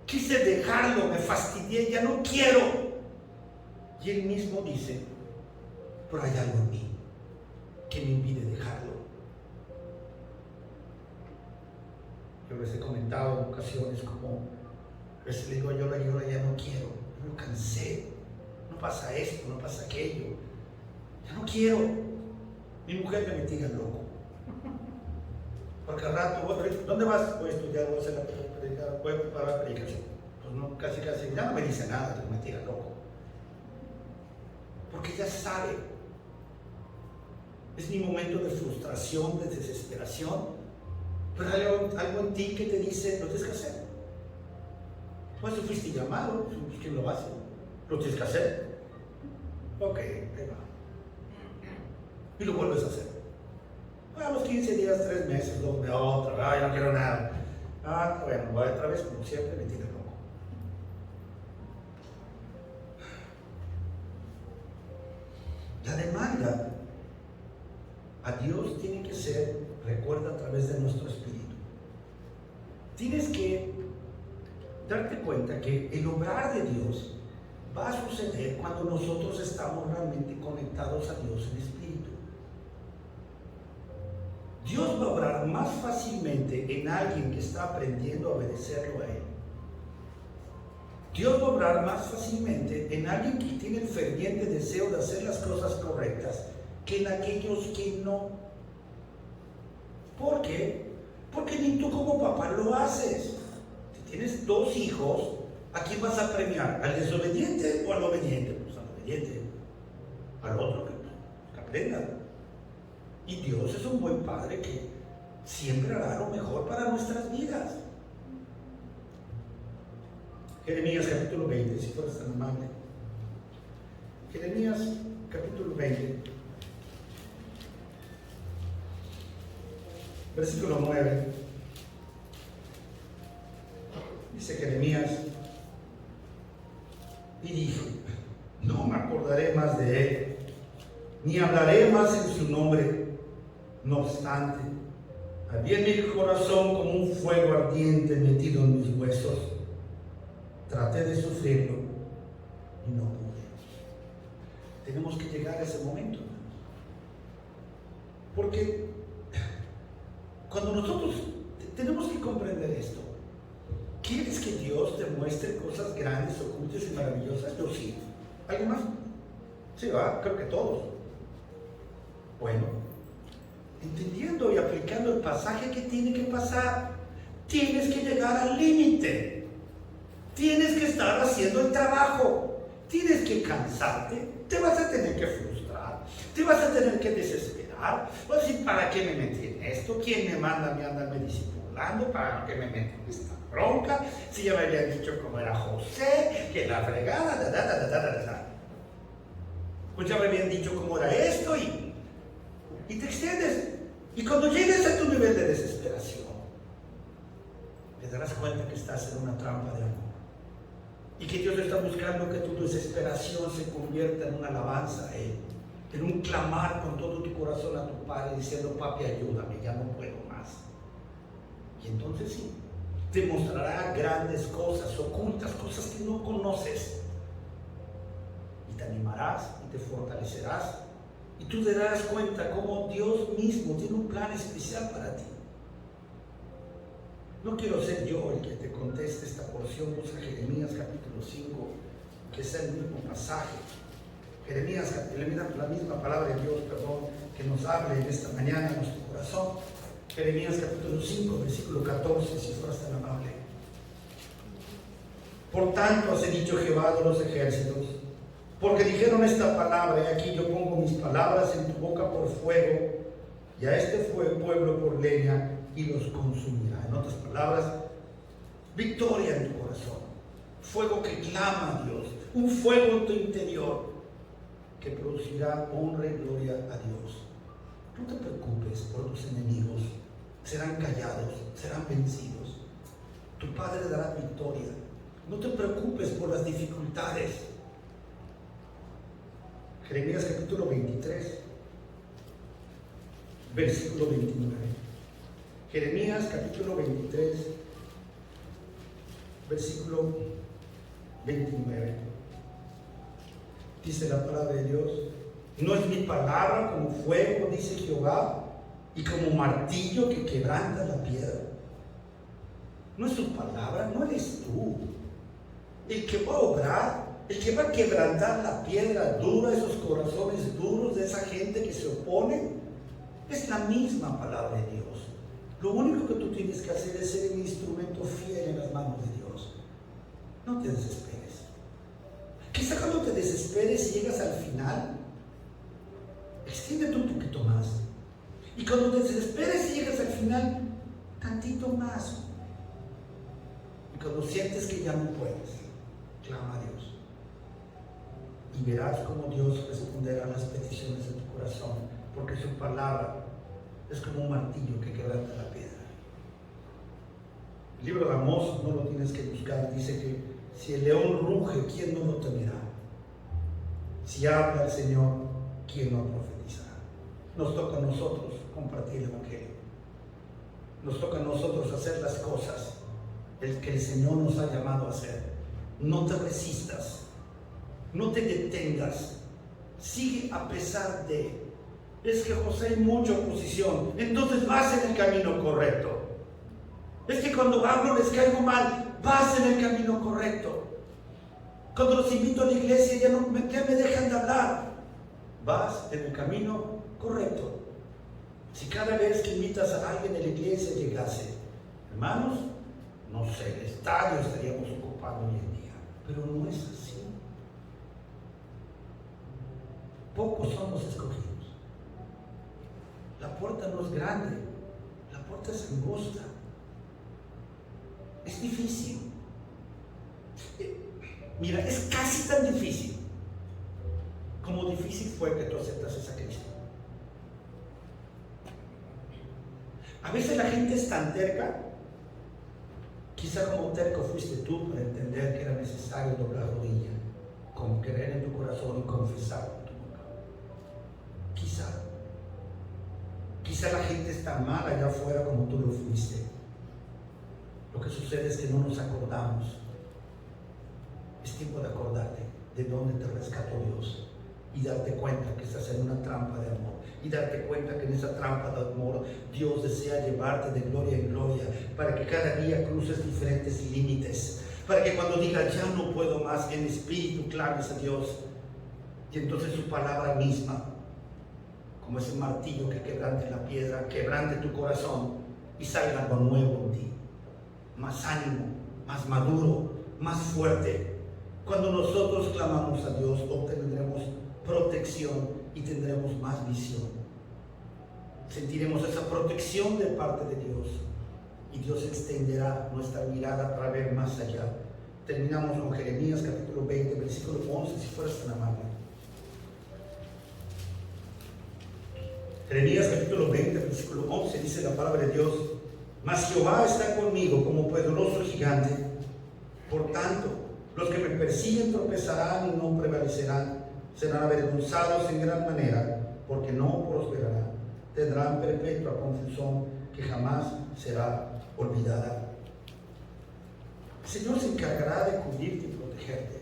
Quise dejarlo, me fastidié, ya no quiero. Y él mismo dice: pero hay algo en mí que me impide dejarlo. Yo les he comentado en ocasiones como, a veces le digo: yo ya no quiero, yo me cansé, no pasa esto, no pasa aquello, ya no quiero. Mi mujer me tira loco. Porque al rato, ¿dónde vas? Voy a estudiar, voy a hacer voy a preparar la predicación. Pues no, casi, ya no me dice nada, me tira loco. Porque ya sabe. Es mi momento de frustración, de desesperación. Pero hay algo en ti que te dice: lo tienes que hacer. Pues tú fuiste llamado, ¿quién lo hace? Lo tienes que hacer. Ok, ahí va. Y lo vuelves a hacer. A los 15 días, 3 meses, 2 meses, otra, ay, no quiero nada. Bueno, voy otra vez, como siempre, me tira loco. La demanda a Dios tiene que ser, recuerda, a través de nuestro espíritu. Tienes que darte cuenta que el obrar de Dios va a suceder cuando nosotros estamos realmente conectados a Dios en espíritu. Dios va a obrar más fácilmente en alguien que está aprendiendo a obedecerlo a Él. Dios va a obrar más fácilmente en alguien que tiene el ferviente deseo de hacer las cosas correctas que en aquellos que no. ¿Por qué? Porque ni tú como papá lo haces. Si tienes 2 hijos, ¿a quién vas a premiar? ¿Al desobediente o al obediente? Pues al obediente. Al otro que aprenda. Y Dios es un buen padre que siempre hará lo mejor para nuestras vidas. Jeremías capítulo 20, si fueras tan amable. Jeremías capítulo 20, versículo 9. Dice Jeremías acordaré más de él, ni hablaré más en su nombre. No obstante, había en mi corazón como un fuego ardiente metido en mis huesos. Traté de sufrirlo y no pude. Tenemos que llegar a ese momento, porque cuando nosotros tenemos que comprender esto. ¿Quieres que Dios te muestre cosas grandes, ocultas y maravillosas? Yo sí. ¿Alguien más? Sí, va, creo que todos. Bueno, entendiendo y aplicando el pasaje que tiene que pasar, tienes que llegar al límite. Tienes que estar haciendo el trabajo. Tienes que cansarte. Te vas a tener que frustrar. Te vas a tener que desesperar. Vas a decir, ¿para qué me metí en esto? ¿Quién me manda a mí a andarme discipulando? ¿Para qué me metí en esta bronca? Si ya me habían dicho cómo era José, que la fregada, pues ya me habían dicho cómo era esto y te extiendes. Y cuando llegues a tu nivel de desesperación, te darás cuenta que estás en una trampa de amor y que Dios está buscando que tu desesperación se convierta en una alabanza a Él, en un clamar con todo tu corazón a tu Padre diciendo, papi, ayúdame, ya no puedo más. Y entonces sí, te mostrará grandes cosas, ocultas, cosas que no conoces. Y te animarás y te fortalecerás. Y tú te darás cuenta cómo Dios mismo tiene un plan especial para ti. No quiero ser yo el que te conteste esta porción. Busca Jeremías capítulo 5, que es el mismo pasaje. Jeremías, la misma palabra de Dios, que nos hable en esta mañana en nuestro corazón. Jeremías capítulo 5, versículo 14, si fueras tan amable. Por tanto, has dicho Jehová de los ejércitos, porque dijeron esta palabra, y aquí yo pongo mis palabras en tu boca por fuego, y a este pueblo por leña, y los consumirá. En otras palabras, victoria en tu corazón, fuego que clama a Dios, un fuego en tu interior, que producirá honra y gloria a Dios. No te preocupes por tus enemigos, serán callados, serán vencidos. Tu Padre dará victoria. No te preocupes por las dificultades. Jeremías capítulo 23, versículo 29. Jeremías capítulo 23, versículo 29. Dice la palabra de Dios, no es mi palabra como fuego, dice Jehová, y como martillo que quebranta la piedra. No es tu palabra, no eres tú el que va a obrar, el que va a quebrantar la piedra dura, esos corazones duros de esa gente que se opone. Es la misma palabra de Dios. Lo único que tú tienes que hacer es ser un instrumento fiel en las manos de Dios. No te desesperes. Quizá cuando te desesperes y llegas al final, extiéndete un poquito más. Y cuando te desesperes y llegas al final, tantito más. Y cuando sientes que ya no puedes, clama a Dios. Y verás cómo Dios responderá a las peticiones de tu corazón, porque su palabra es como un martillo que quebranta la piedra. El libro de Amós no lo tienes que buscar, dice que si el león ruge, ¿quién no lo temerá? Si habla el Señor, ¿quién no profetizará? Nos toca a nosotros compartir el Evangelio. Nos toca a nosotros hacer las cosas que el Señor nos ha llamado a hacer. No te resistas, no te detengas, sigue a pesar de. Es que José hay mucha oposición, entonces vas en el camino correcto. Es que cuando hablo les caigo mal, vas en el camino correcto. Cuando los invito a la iglesia ya me dejan de hablar, vas en el camino correcto. Si cada vez que invitas a alguien a la iglesia llegase, hermanos, no sé, el estadio estaríamos ocupando hoy en día, pero no es así. Pocos son los escogidos. La puerta no es grande, la puerta es angosta. Es difícil. Mira, es casi tan difícil como difícil fue que tú aceptases a Cristo. A veces la gente es tan terca, quizá como terco fuiste tú para entender que era necesario doblar rodilla, con creer en tu corazón y confiar Quizá la gente está mal allá afuera como tú lo fuiste. Lo que sucede es que no nos acordamos. Es tiempo de acordarte de dónde te rescató Dios y darte cuenta que estás en una trampa de amor, y darte cuenta que en esa trampa de amor Dios desea llevarte de gloria en gloria, para que cada día cruces diferentes límites, para que cuando digas ya no puedo más, en espíritu clames a Dios, y entonces su palabra misma, como ese martillo que quebrante la piedra, quebrante tu corazón y salga algo nuevo en ti, más ánimo, más maduro, más fuerte. Cuando nosotros clamamos a Dios, obtendremos protección y tendremos más visión. Sentiremos esa protección de parte de Dios, y Dios extenderá nuestra mirada para ver más allá. Terminamos con Jeremías capítulo 20, versículo 11, si fueras tan amable. Jeremías capítulo 20, versículo 11, dice la palabra de Dios: mas Jehová está conmigo como poderoso gigante. Por tanto, los que me persiguen tropezarán y no prevalecerán. Serán avergonzados en gran manera, porque no prosperarán. Tendrán perpetua confusión que jamás será olvidada. El Señor se encargará de cubrirte y protegerte.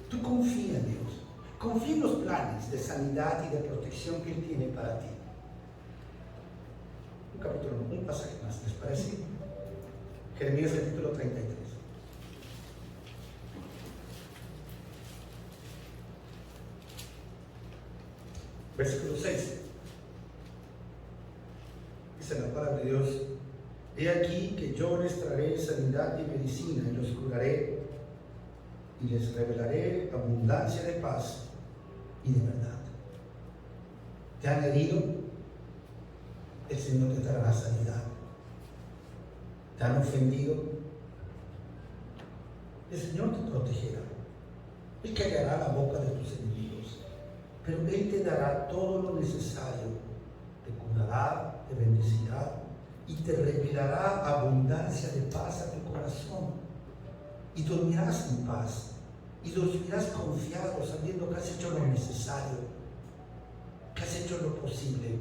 Tú confía en Dios. Confía en los planes de sanidad y de protección que Él tiene para ti. Un pasaje más, ¿les parece? Jeremías capítulo 33. Versículo 6. Dice la palabra de Dios: he aquí que yo les traeré sanidad y medicina, y los curaré, y les revelaré abundancia de paz y de verdad. ¿Te han herido? El Señor te dará sanidad. ¿Te han ofendido? El Señor te protegerá. Él callará la boca de tus enemigos, pero Él te dará todo lo necesario. Te curará, te bendecirá y te revelará abundancia de paz a tu corazón. Y dormirás en paz, y dormirás confiado, sabiendo que has hecho lo necesario, que has hecho lo posible,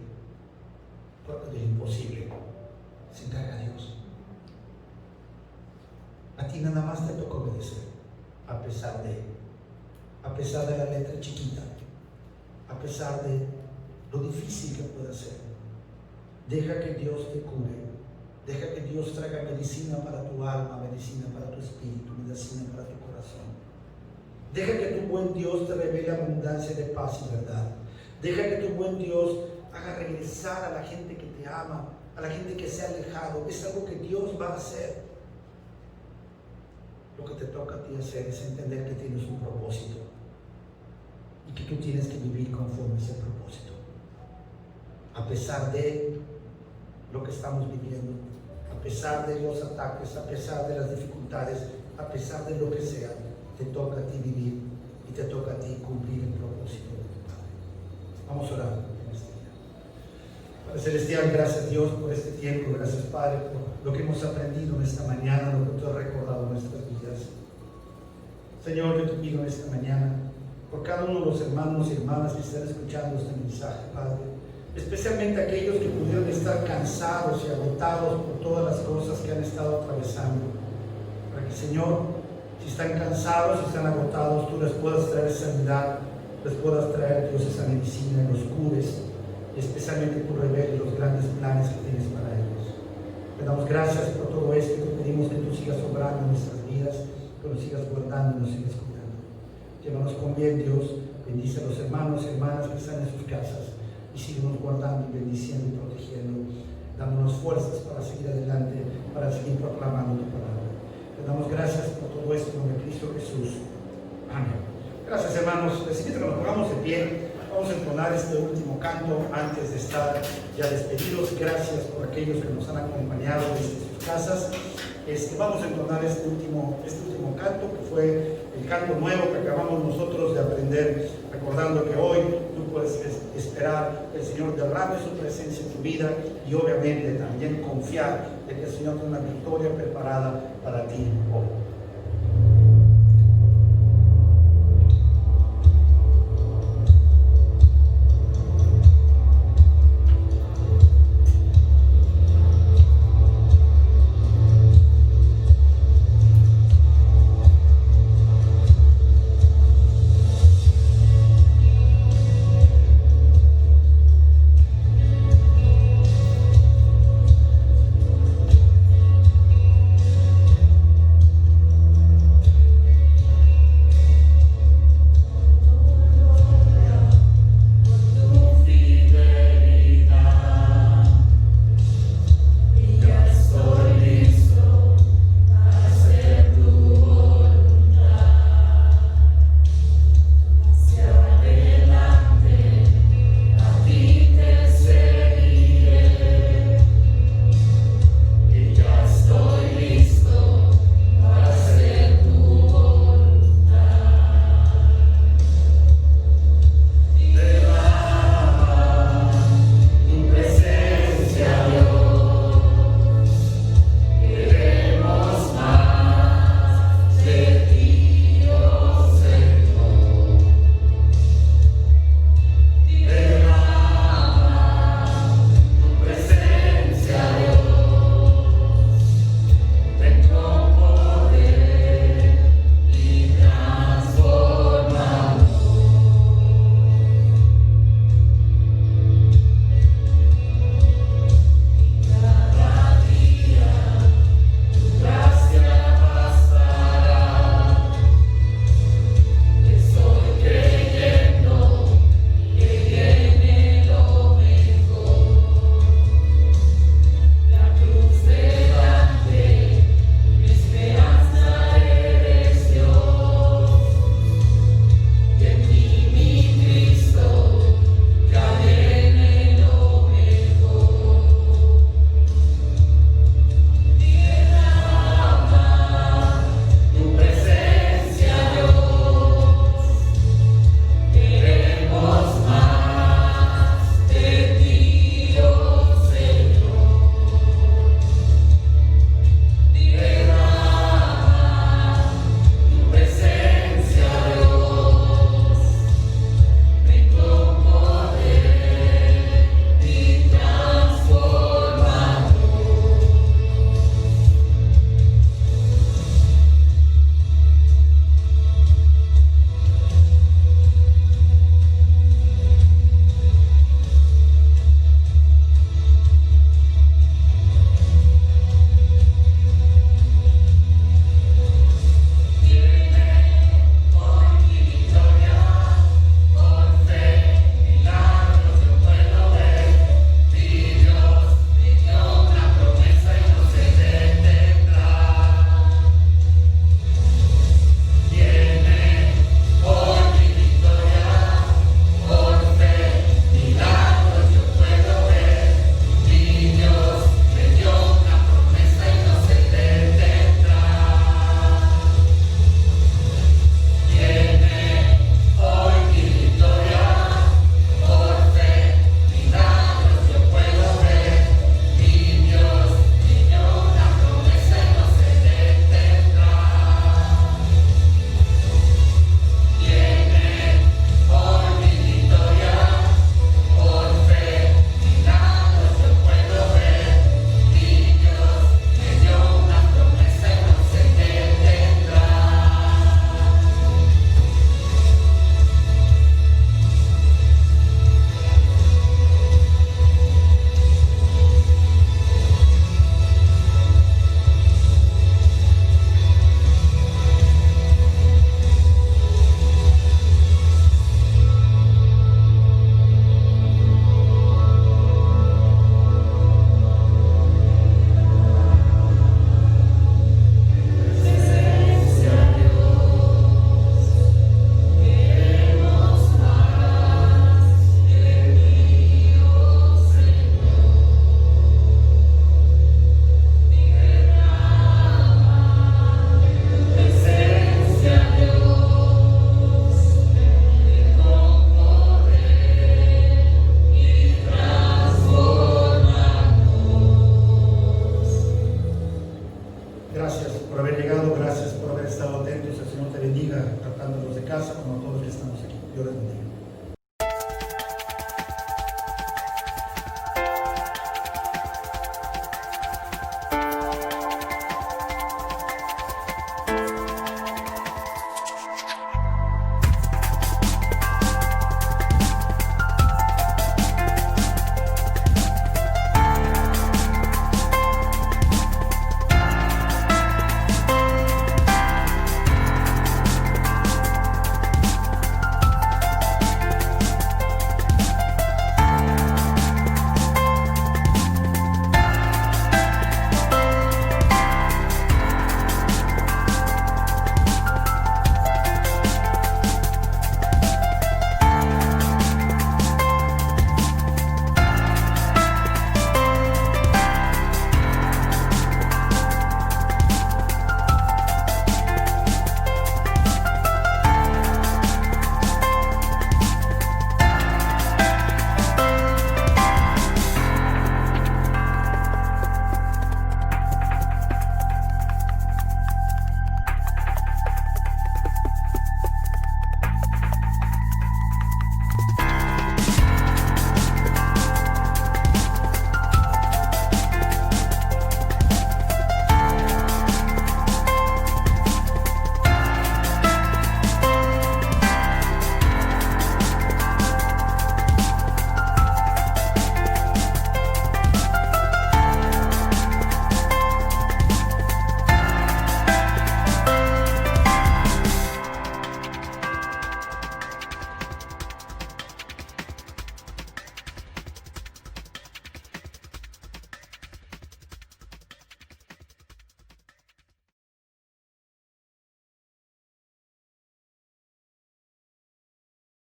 porque de lo imposible se encarga Dios. A ti nada más te toca obedecer, a pesar de la letra chiquita, a pesar de lo difícil que pueda ser. Deja que Dios te cure, deja que Dios traiga medicina para tu alma, medicina para tu espíritu, medicina para tu corazón. Deja que tu buen Dios te revele abundancia de paz y verdad. Deja que tu buen Dios haga regresar a la gente que te ama, a la gente que se ha alejado. Es algo que Dios va a hacer. Lo que te toca a ti hacer es entender que tienes un propósito y que tú tienes que vivir conforme a ese propósito. A pesar de lo que estamos viviendo, a pesar de los ataques, a pesar de las dificultades, a pesar de lo que sea, te toca a ti vivir y te toca a ti cumplir el propósito de tu Padre. Vamos a orar en este día. Padre Celestial, gracias Dios por este tiempo, gracias Padre por lo que hemos aprendido en esta mañana, lo que tú has recordado en nuestras vidas. Señor, yo te pido en esta mañana por cada uno de los hermanos y hermanas que están escuchando este mensaje, Padre, especialmente aquellos que pudieron estar cansados y agotados por todas las cosas que han estado atravesando, para que, Señor, si están cansados, si están agotados, tú les puedas traer sanidad, les puedas traer, Dios, esa medicina, los cures, y especialmente tú reveles los grandes planes que tienes para ellos. Te damos gracias por todo esto y te pedimos que tú sigas obrando en nuestras vidas, que nos sigas guardando y nos sigas cuidando. Llévanos con bien, Dios, bendice a los hermanos y hermanas que están en sus casas, y síguenos guardando y bendiciendo y protegiendo, dándonos fuerzas para seguir adelante, para seguir proclamando tu palabra. Te damos gracias por todo esto en nombre de Cristo Jesús. Amén. Gracias, hermanos. Les invito a que nos pongamos de pie. Vamos a entonar este último canto antes de estar ya despedidos. Gracias por aquellos que nos han acompañado desde sus casas. Vamos a entonar este último canto, que fue el canto nuevo que acabamos nosotros de aprender, recordando que hoy tú puedes esperar que el Señor derrame su presencia en tu vida y obviamente también confiar en que el Señor tiene una victoria preparada para ti hoy.